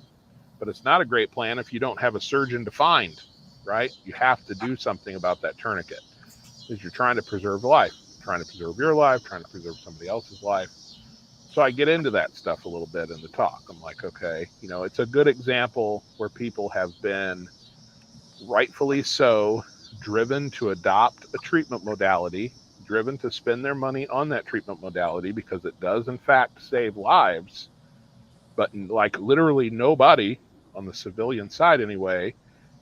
but it's not a great plan if you don't have a surgeon to find, right? You have to do something about that tourniquet because you're trying to preserve life, trying to preserve your life, trying to preserve somebody else's life. So I get into that stuff a little bit in the talk. I'm like, okay, you know, it's a good example where people have been rightfully so driven to adopt a treatment modality, driven to spend their money on that treatment modality because it does in fact save lives. But like literally nobody on the civilian side anyway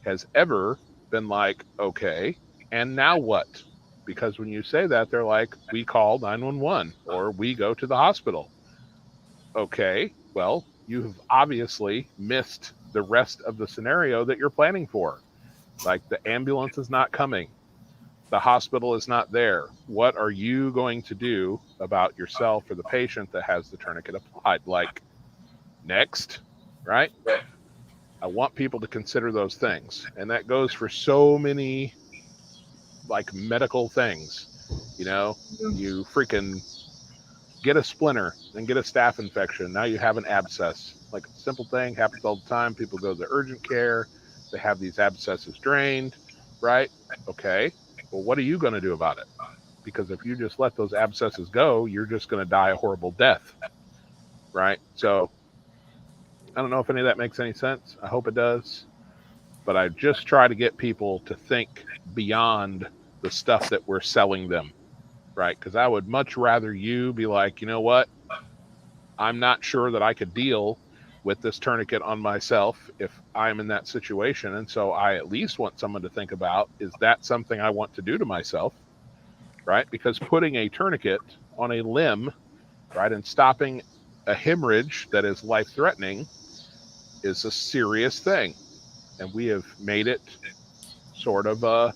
has ever been like, okay, and now what? Because when you say that, they're like, we call 911 or we go to the hospital. Okay, well, you've obviously missed the rest of the scenario that you're planning for. Like the ambulance is not coming. The hospital is not there. What are you going to do about yourself or the patient that has the tourniquet applied? Like, next, right? I want people to consider those things. And that goes for so many like medical things. You freaking get a splinter, then get a staph infection. Now you have an abscess. Like a simple thing happens all the time. People go to urgent care. They have these abscesses drained, right? Okay. Well, what are you going to do about it? Because if you just let those abscesses go, you're just going to die a horrible death, right? So I don't know if any of that makes any sense. I hope it does. But I just try to get people to think beyond the stuff that we're selling them, right? Because I would much rather you be like, you know what? I'm not sure that I could deal with this tourniquet on myself if I'm in that situation. And so I at least want someone to think about, is that something I want to do to myself, right? Because putting a tourniquet on a limb, right, and stopping a hemorrhage that is life-threatening is a serious thing. And we have made it sort of a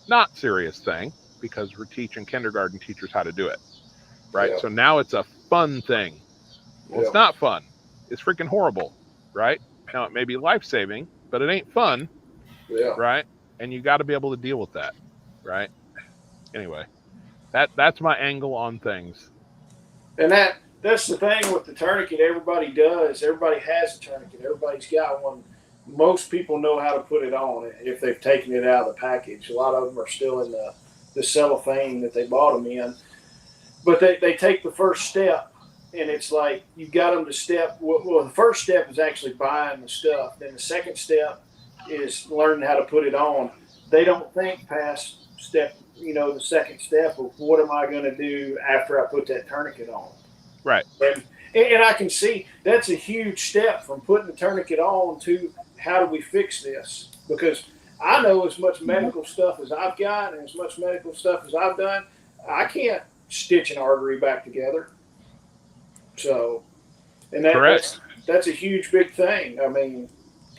not serious thing because we're teaching kindergarten teachers how to do it, right? Yeah. So now it's a fun thing. Well, it's not fun. It's freaking horrible, right? Now, it may be life-saving, but it ain't fun, right? And you got to be able to deal with that, right? Anyway, that's my angle on things. And that's the thing with the tourniquet. Everybody does. Everybody has a tourniquet. Everybody's got one. Most people know how to put it on if they've taken it out of the package. A lot of them are still in the cellophane that they bought them in. But they take the first step, and it's like you got them to step. Well, the first step is actually buying the stuff. Then the second step is learning how to put it on. They don't think past step, the second step of what am I going to do after I put that tourniquet on. Right. And I can see that's a huge step from putting the tourniquet on to how do we fix this? Because I know as much medical stuff as I've got and as much medical stuff as I've done, I can't stitch an artery back together. So, and that's a huge, big thing. I mean,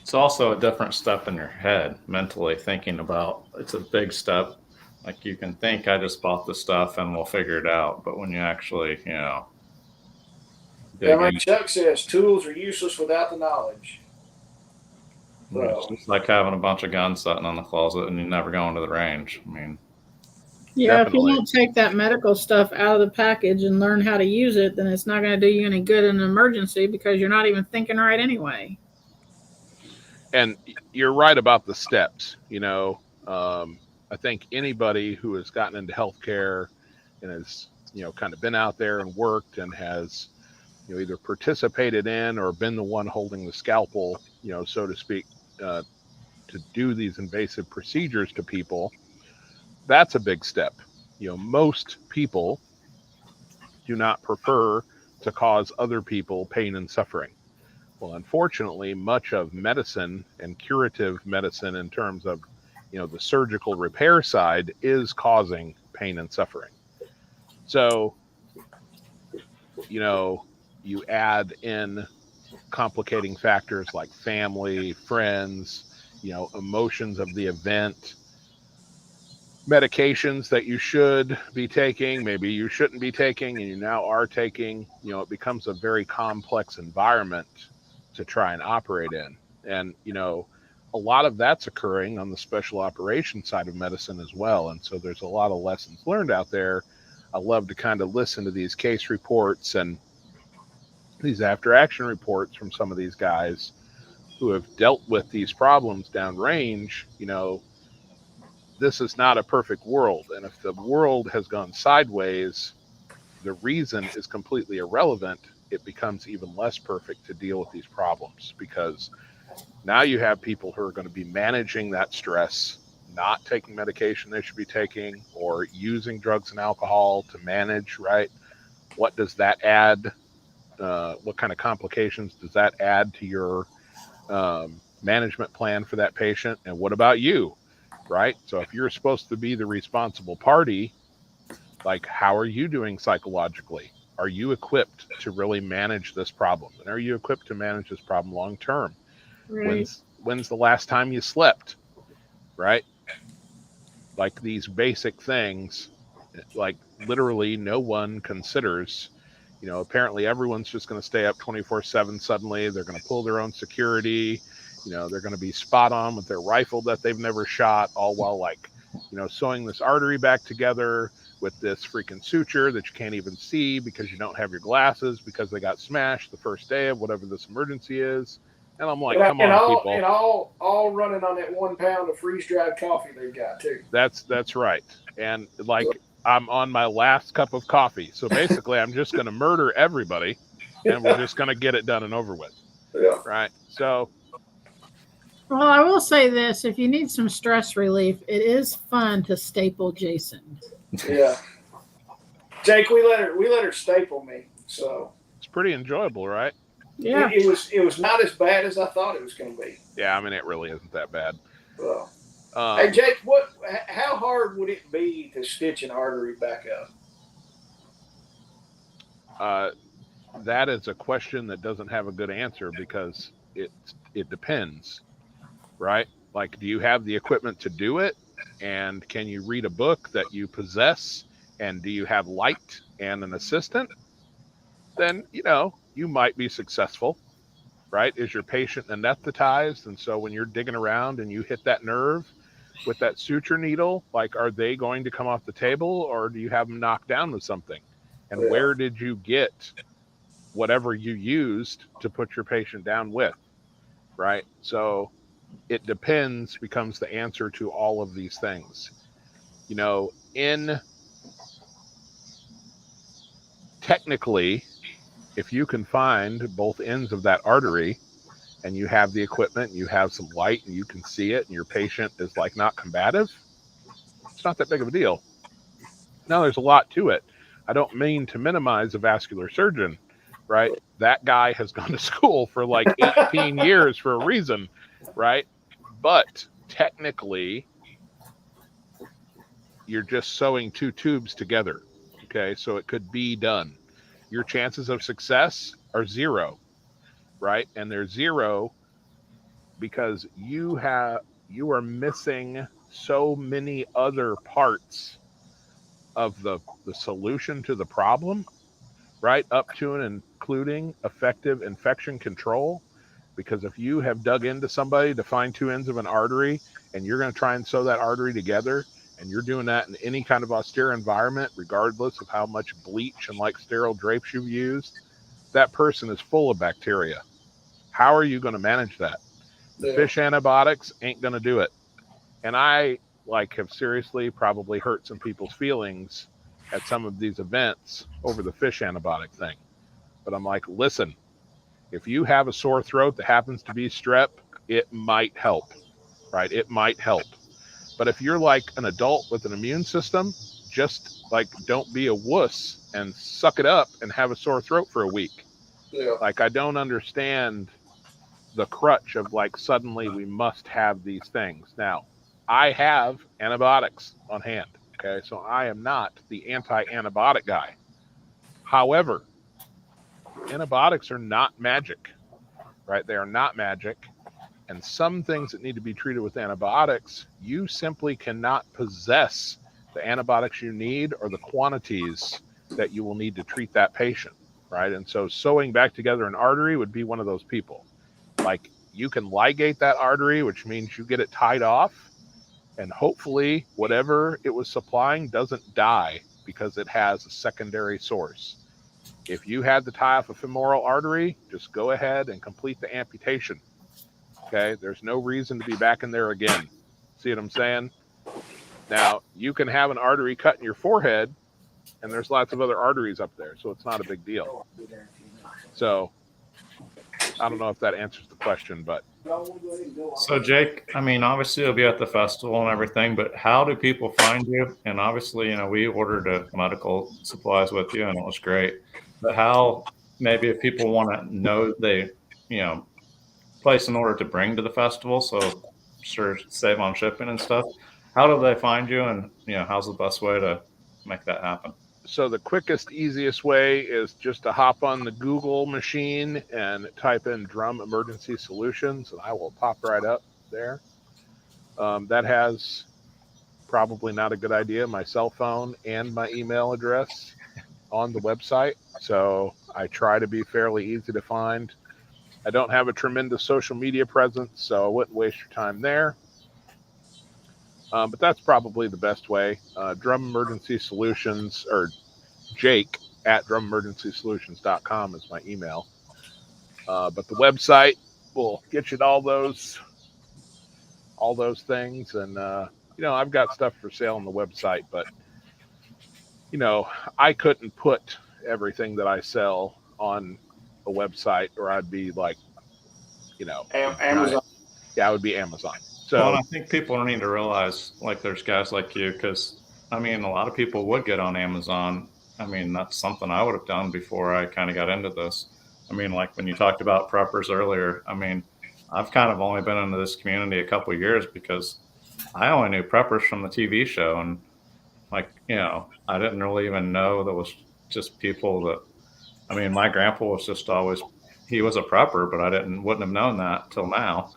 it's also a different step in your head mentally thinking about. It's a big step. Like you can think I just bought the stuff and we'll figure it out. But when you actually, like Chuck says, tools are useless without the knowledge. So. It's just like having a bunch of guns sitting in the closet and you never go into the range. I mean, yeah, definitely. If you don't take that medical stuff out of the package and learn how to use it, then it's not going to do you any good in an emergency because you're not even thinking right anyway. And you're right about the steps. I think anybody who has gotten into healthcare and has, kind of been out there and worked and has, either participated in or been the one holding the scalpel, so to speak, to do these invasive procedures to people, that's a big step. Most people do not prefer to cause other people pain and suffering. Well, unfortunately, much of medicine and curative medicine in terms of, the surgical repair side is causing pain and suffering. So, you add in complicating factors like family, friends, emotions of the event, medications that you should be taking, maybe you shouldn't be taking, and you now are taking, it becomes a very complex environment to try and operate in. And, a lot of that's occurring on the special operations side of medicine as well. And so there's a lot of lessons learned out there. I love to kind of listen to these case reports and these after action reports from some of these guys who have dealt with these problems downrange. This is not a perfect world. And if the world has gone sideways, the reason is completely irrelevant. It becomes even less perfect to deal with these problems because now you have people who are going to be managing that stress, not taking medication they should be taking, or using drugs and alcohol to manage, right? What does that add? What kind of complications does that add to your management plan for that patient? And what about you, right? So if you're supposed to be the responsible party, like how are you doing psychologically? Are you equipped to really manage this problem? And are you equipped to manage this problem long term? Right. When's the last time you slept, right? Like these basic things, like literally no one considers. Apparently everyone's just going to stay up 24/7 suddenly. They're going to pull their own security. They're going to be spot on with their rifle that they've never shot, all while like sewing this artery back together with this freaking suture that you can't even see because you don't have your glasses because they got smashed the first day of whatever this emergency is. And I'm like, come on, people. And all running on that 1 pound of freeze-dried coffee they've got, too. That's right. And, like, I'm on my last cup of coffee. So basically, I'm just going to murder everybody, and we're just going to get it done and over with. Yeah. Right? So... Well, I will say this: if you need some stress relief, it is fun to staple Jason. Yeah, Jake, we let her staple me, so it's pretty enjoyable, right? Yeah, it was not as bad as I thought it was going to be. Yeah, I mean, it really isn't that bad. Well, hey Jake, how hard would it be to stitch an artery back up? That is a question that doesn't have a good answer because it depends, right? Like, do you have the equipment to do it? And can you read a book that you possess? And do you have light and an assistant? Then, you might be successful, right? Is your patient anesthetized? And so when you're digging around and you hit that nerve with that suture needle, like, are they going to come off the table, or do you have them knocked down with something? And where did you get whatever you used to put your patient down with, right? So it depends becomes the answer to all of these things. Technically, if you can find both ends of that artery and you have the equipment, and you have some light and you can see it, and your patient is like not combative, it's not that big of a deal. Now, there's a lot to it. I don't mean to minimize a vascular surgeon, right? That guy has gone to school for like 18 years for a reason, right? But technically, you're just sewing two tubes together, okay? So it could be done. Your chances of success are 0, right? And they're 0 because you are missing so many other parts of the solution to the problem, right? Up to and including effective infection control. Because if you have dug into somebody to find 2 ends of an artery and you're going to try and sew that artery together, and you're doing that in any kind of austere environment, regardless of how much bleach and like sterile drapes you've used, that person is full of bacteria. How are you going to manage that? The fish antibiotics ain't going to do it. And I have seriously probably hurt some people's feelings at some of these events over the fish antibiotic thing. But I'm like, listen, if you have a sore throat that happens to be strep, it might help, right? It might help. But if you're like an adult with an immune system, just don't be a wuss and suck it up and have a sore throat for a week. Yeah. I don't understand the crutch of suddenly we must have these things. Now, I have antibiotics on hand, okay? So I am not the anti-antibiotic guy. However, antibiotics are not magic, right? They are not magic. And some things that need to be treated with antibiotics, you simply cannot possess the antibiotics you need or the quantities that you will need to treat that patient, right? And so sewing back together an artery would be one of those people. You can ligate that artery, which means you get it tied off, and hopefully whatever it was supplying doesn't die because it has a secondary source. If you had to tie off a femoral artery, just go ahead and complete the amputation. Okay, there's no reason to be back in there again. See what I'm saying? Now, you can have an artery cut in your forehead, and there's lots of other arteries up there, so it's not a big deal. So, I don't know if that answers the question, but... So, Jake, I mean, obviously you'll be at the festival and everything, but how do people find you? And obviously, we ordered medical supplies with you, and it was great. But how, maybe if people want to know they, place an order to bring to the festival, so sure save on shipping and stuff, how do they find you, and how's the best way to make that happen? So the quickest, easiest way is just to hop on the Google machine and type in Drumm Emergency Solutions, and I will pop right up there. That has, probably not a good idea, my cell phone and my email address on the website. So I try to be fairly easy to find. I don't have a tremendous social media presence, so I wouldn't waste your time there. But that's probably the best way. Drumm Emergency Solutions, or Jake at drumemergencysolutions.com is my email. But the website will get you to all those things. And, I've got stuff for sale on the website, but, I couldn't put everything that I sell on a website or I'd be like, Amazon. Yeah, it would be Amazon. Well, and So I think people need to realize, like, there's guys like you, because, I mean, a lot of people would get on Amazon. I mean, that's something I would have done before I kind of got into this. I mean, like when you talked about preppers earlier, I mean, I've kind of only been into this community a couple of years because I only knew preppers from the TV show. And, like, I didn't really even know there was just people that, I mean, my grandpa was just always, he was a prepper, but I wouldn't have known that till now.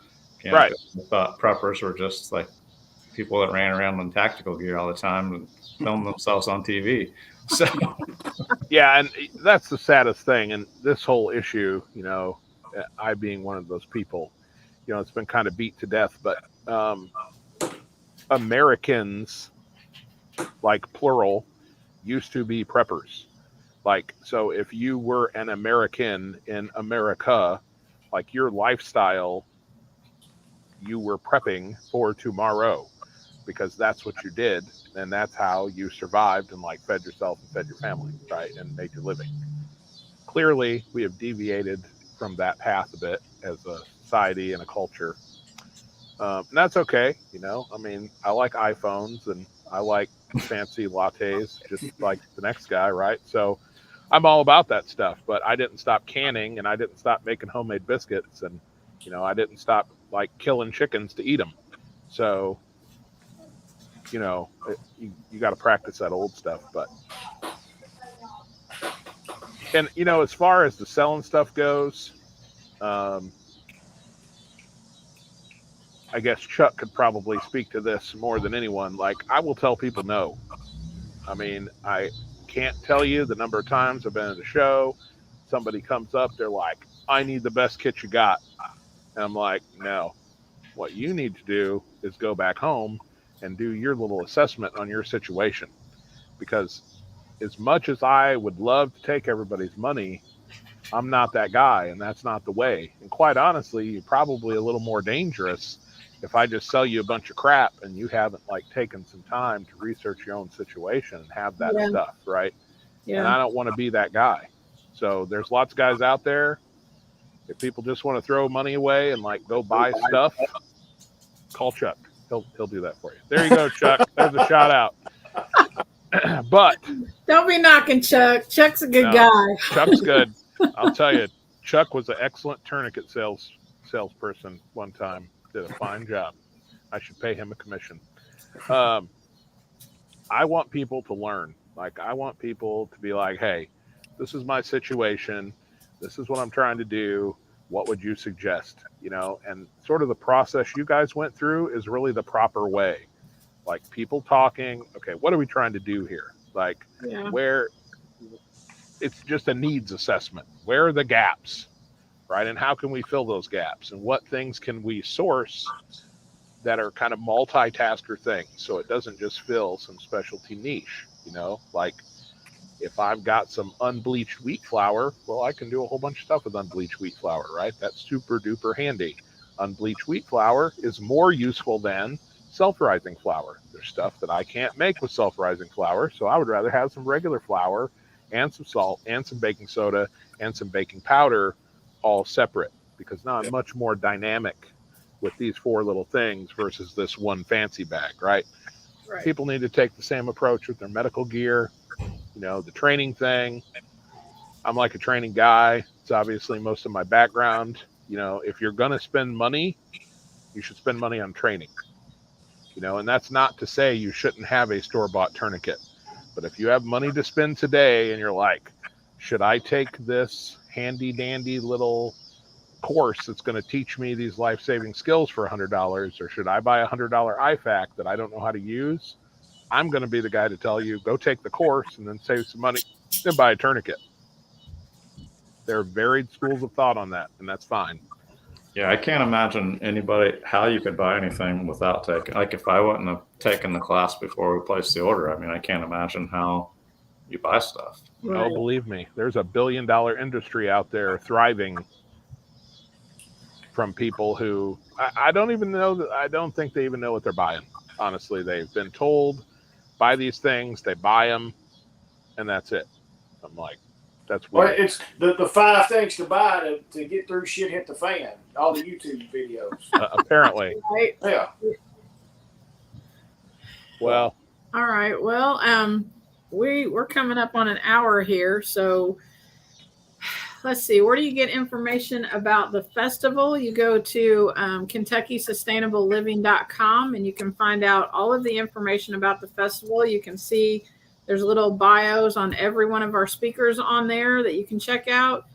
right. 'Cause I thought preppers were just like people that ran around in tactical gear all the time and filmed themselves on TV. So Yeah, and that's the saddest thing. And this whole issue, I being one of those people, it's been kind of beat to death. But Americans, like plural, used to be preppers. Like, so if you were an American in America, like your lifestyle, you were prepping for tomorrow because that's what you did. And that's how you survived and like fed yourself and fed your family, right? And made your living. Clearly, we have deviated from that path a bit as a society and a culture. And that's okay. I mean, I like iPhones and I like fancy lattes just like the next guy, right? So I'm all about that stuff, but I didn't stop canning and I didn't stop making homemade biscuits and, I didn't stop like killing chickens to eat them. So, you got to practice that old stuff. But, and, as far as the selling stuff goes, um, I guess Chuck could probably speak to this more than anyone. Like, I will tell people no. I mean, I can't tell you the number of times I've been at a show. Somebody comes up, they're like, I need the best kit you got. And I'm like, no. What you need to do is go back home and do your little assessment on your situation. Because as much as I would love to take everybody's money, I'm not that guy, and that's not the way. And quite honestly, you're probably a little more dangerous if I just sell you a bunch of crap and you haven't like taken some time to research your own situation and have that Yeah. stuff, right? And Yeah. I don't want to be that guy. So there's lots of guys out there. If people just want to throw money away and like go buy stuff, call Chuck. He'll do that for you. There you go, Chuck. There's a shout out. But Don't be knocking Chuck. Chuck's a good no, guy. Chuck's good. I'll tell you, Chuck was an excellent tourniquet salesperson one time. Did a fine job. I should pay him a commission. I want people to learn. Like, I want people to be like, hey, this is my situation. This is what I'm trying to do. What would you suggest? And sort of the process you guys went through is really the proper way. Like, people talking, okay, what are we trying to do here? Like, Yeah. where it's just a needs assessment. Where are the gaps, right? And how can we fill those gaps? And what things can we source that are kind of multitasker things so it doesn't just fill some specialty niche, like if I've got some unbleached wheat flour, well, I can do a whole bunch of stuff with unbleached wheat flour, right? That's super duper handy. Unbleached wheat flour is more useful than self-rising flour. There's stuff that I can't make with self-rising flour, so I would rather have some regular flour and some salt and some baking soda and some baking powder all separate, because now I'm much more dynamic with these four little things versus this one fancy bag, right? Right. People need to take the same approach with their medical gear, the training thing. I'm like a training guy. It's obviously most of my background. If you're going to spend money, you should spend money on training. And that's not to say you shouldn't have a store-bought tourniquet. But if you have money to spend today and you're like, should I take this handy-dandy little course that's going to teach me these life-saving skills for $100, or should I buy a $100 IFAC that I don't know how to use? I'm going to be the guy to tell you, go take the course and then save some money, then buy a tourniquet. There are varied schools of thought on that, and that's fine. Yeah, I can't imagine how you could buy anything without taking, like if I wouldn't have taken the class before we placed the order, I mean, I can't imagine how you buy stuff. Oh, believe me, there's a $1 billion industry out there thriving from people who I don't even know that I don't think they even know what they're buying. Honestly, they've been told buy these things, they buy them, and that's it. I'm like, that's Well, weird. it's the 5 things to buy to get through shit hit the fan. All the YouTube videos. Apparently. Right. Yeah. Well, all right. Well, we're coming up on an hour here, so let's see. Where do you get information about the festival? You go to KentuckySustainableLiving.com and you can find out all of the information about the festival. You can see there's little bios on every one of our speakers on there that you can check out.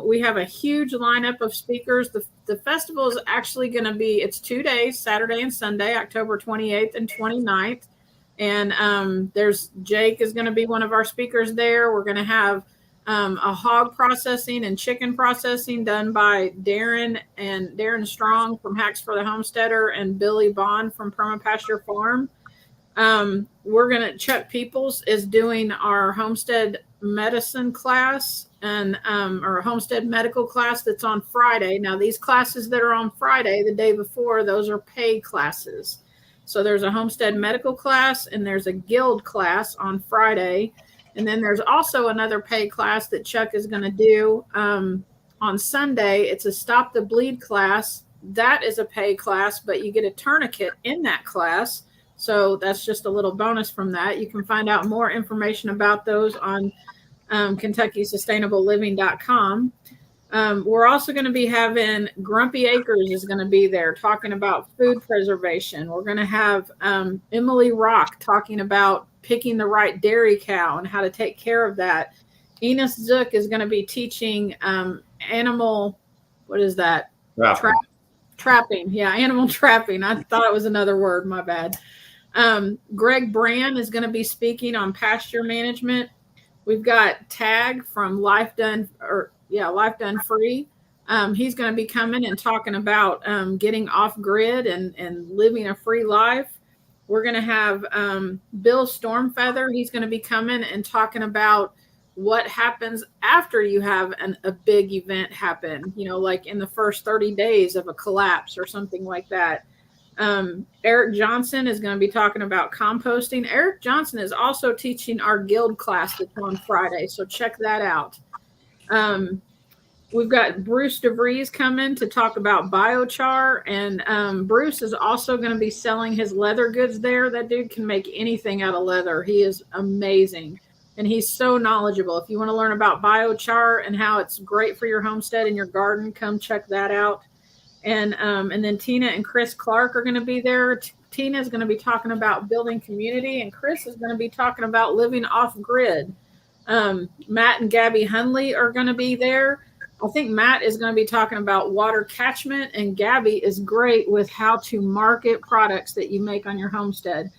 We have a huge lineup of speakers. The festival is actually going to be, it's 2 days, Saturday and Sunday, October 28th and 29th. And there's Jake is going to be one of our speakers there. We're going to have a hog processing and chicken processing done by Darren Strong from Hacks for the Homesteader and Billy Bond from Permapasture Farm. Chuck Peoples is doing our homestead medicine class and or homestead medical class that's on Friday. Now these classes that are on Friday, the day before, those are paid classes. So there's a homestead medical class and there's a guild class on Friday. And then there's also another paid class that Chuck is going to do on Sunday. It's a Stop the Bleed class. That is a paid class, but you get a tourniquet in that class. So that's just a little bonus from that. You can find out more information about those on KentuckySustainableLiving.com. We're also going to be having Grumpy Acres is going to be there talking about food preservation. We're going to have Emily Rock talking about picking the right dairy cow and how to take care of that. Enos Zook is going to be teaching animal, what is that? Trapping. Yeah, animal trapping. I thought it was another word. My bad. Greg Brand is going to be speaking on pasture management. We've got Tag from Life Done Free. He's going to be coming and talking about getting off grid and living a free life. We're going to have Bill Stormfeather. He's going to be coming and talking about what happens after you have a big event happen, like in the first 30 days of a collapse or something like that. Eric Johnson is going to be talking about composting. Eric Johnson is also teaching our guild class that's on Friday, so check that out. We've got Bruce DeVries coming to talk about biochar, and Bruce is also going to be selling his leather goods there. That dude can make anything out of leather. He is amazing, and he's so knowledgeable. If you want to learn about biochar and how it's great for your homestead and your garden, come check that out. And then Tina and Chris Clark are going to be there. Tina is going to be talking about building community, and Chris is going to be talking about living off grid. Matt and Gabby Hunley are going to be there. I think Matt is going to be talking about water catchment, and Gabby is great with how to market products that you make on your homestead.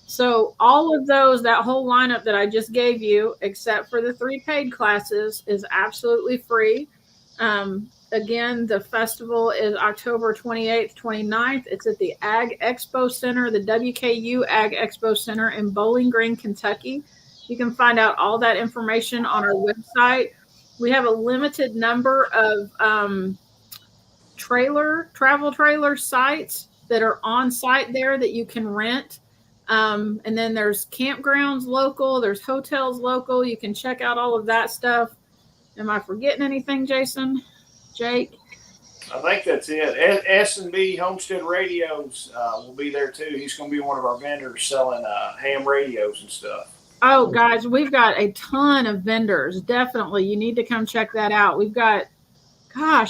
So all of those, that whole lineup that I just gave you, except for the 3 paid classes, is absolutely free. Again, the festival is October 28th, 29th. It's at the Ag Expo Center, the WKU Ag Expo Center in Bowling Green, Kentucky. You can find out all that information on our website. We have a limited number of travel trailer sites that are on site there that you can rent. And then there's campgrounds local, there's hotels local. You can check out all of that stuff. Am I forgetting anything, Jason? Jake? I think that's it. S&B Homestead Radios will be there too. He's going to be one of our vendors selling ham radios and stuff. Oh, guys, we've got a ton of vendors. Definitely. You need to come check that out. We've got,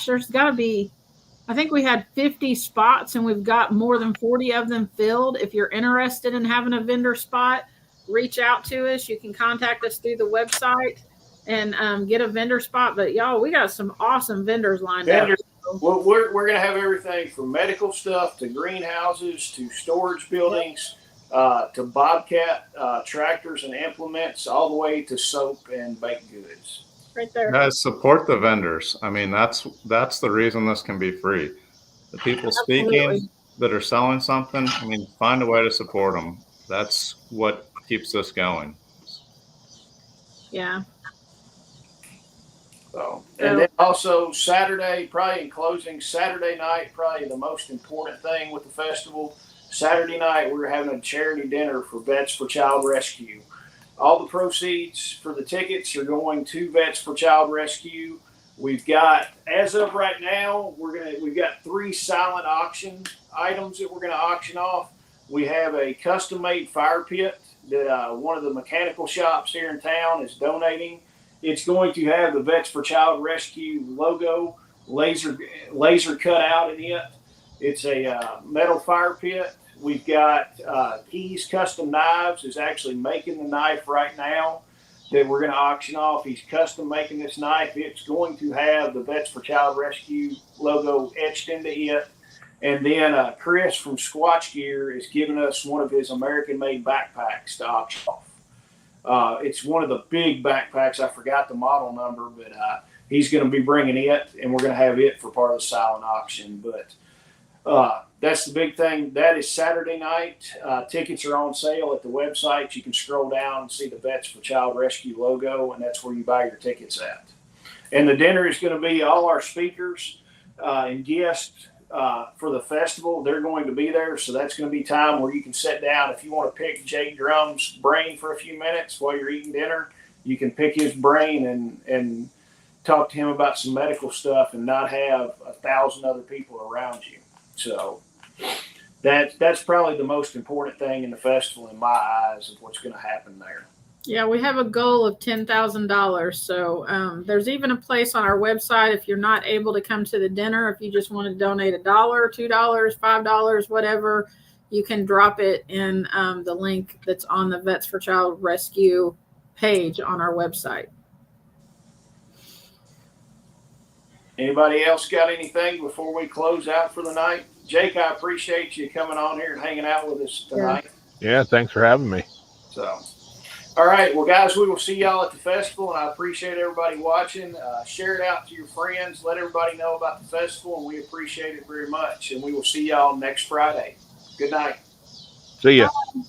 there's got to be, I think we had 50 spots and we've got more than 40 of them filled. If you're interested in having a vendor spot, reach out to us. You can contact us through the website and get a vendor spot. But y'all, we got some awesome vendors lined up. Well, we're going to have everything from medical stuff to greenhouses to storage buildings to Bobcat tractors and implements, all the way to soap and baked goods. right there. Guys, support the vendors. I mean, that's the reason this can be free. The people speaking Absolutely. that are selling something, I mean, find a way to support them. That's what keeps this going. Yeah. So, and then also Saturday, probably in closing, Saturday night, probably the most important thing with the festival. Saturday night, we're having a charity dinner for Vets for Child Rescue. All the proceeds for the tickets are going to Vets for Child Rescue. We've got, as of right now, we've got 3 silent auction items that we're gonna auction off. We have a custom-made fire pit that one of the mechanical shops here in town is donating. It's going to have the Vets for Child Rescue logo laser cut out in it. It's a metal fire pit. We've got Keys Custom Knives is actually making the knife right now that we're going to auction off. He's custom making this knife. It's going to have the Vets for Child Rescue logo etched into it. And then Chris from Squatch Gear is giving us one of his American-made backpacks to auction off. It's one of the big backpacks. I forgot the model number, but he's going to be bringing it, and we're going to have it for part of the silent auction. But that's the big thing. That is Saturday night. Tickets are on sale at the website. You can scroll down and see the Vets for Child Rescue logo, and that's where you buy your tickets at. And the dinner is going to be all our speakers and guests for the festival. They're going to be there, so that's going to be time where you can sit down. If you want to pick Jake Drumm's brain for a few minutes while you're eating dinner, you can pick his brain and talk to him about some medical stuff and not have 1,000 other people around you. So that's probably the most important thing in the festival in my eyes of what's going to happen there. Yeah, we have a goal of $10,000. So there's even a place on our website if you're not able to come to the dinner. If you just want to donate $1, $2, $5, whatever, you can drop it in the link that's on the Vets for Child Rescue page on our website. Anybody else got anything before we close out for the night? Jake, I appreciate you coming on here and hanging out with us tonight. Yeah, thanks for having me. So, all right. Well, guys, we will see y'all at the festival, and I appreciate everybody watching. Share it out to your friends. Let everybody know about the festival, and we appreciate it very much. And we will see y'all next Friday. Good night. See ya. Bye.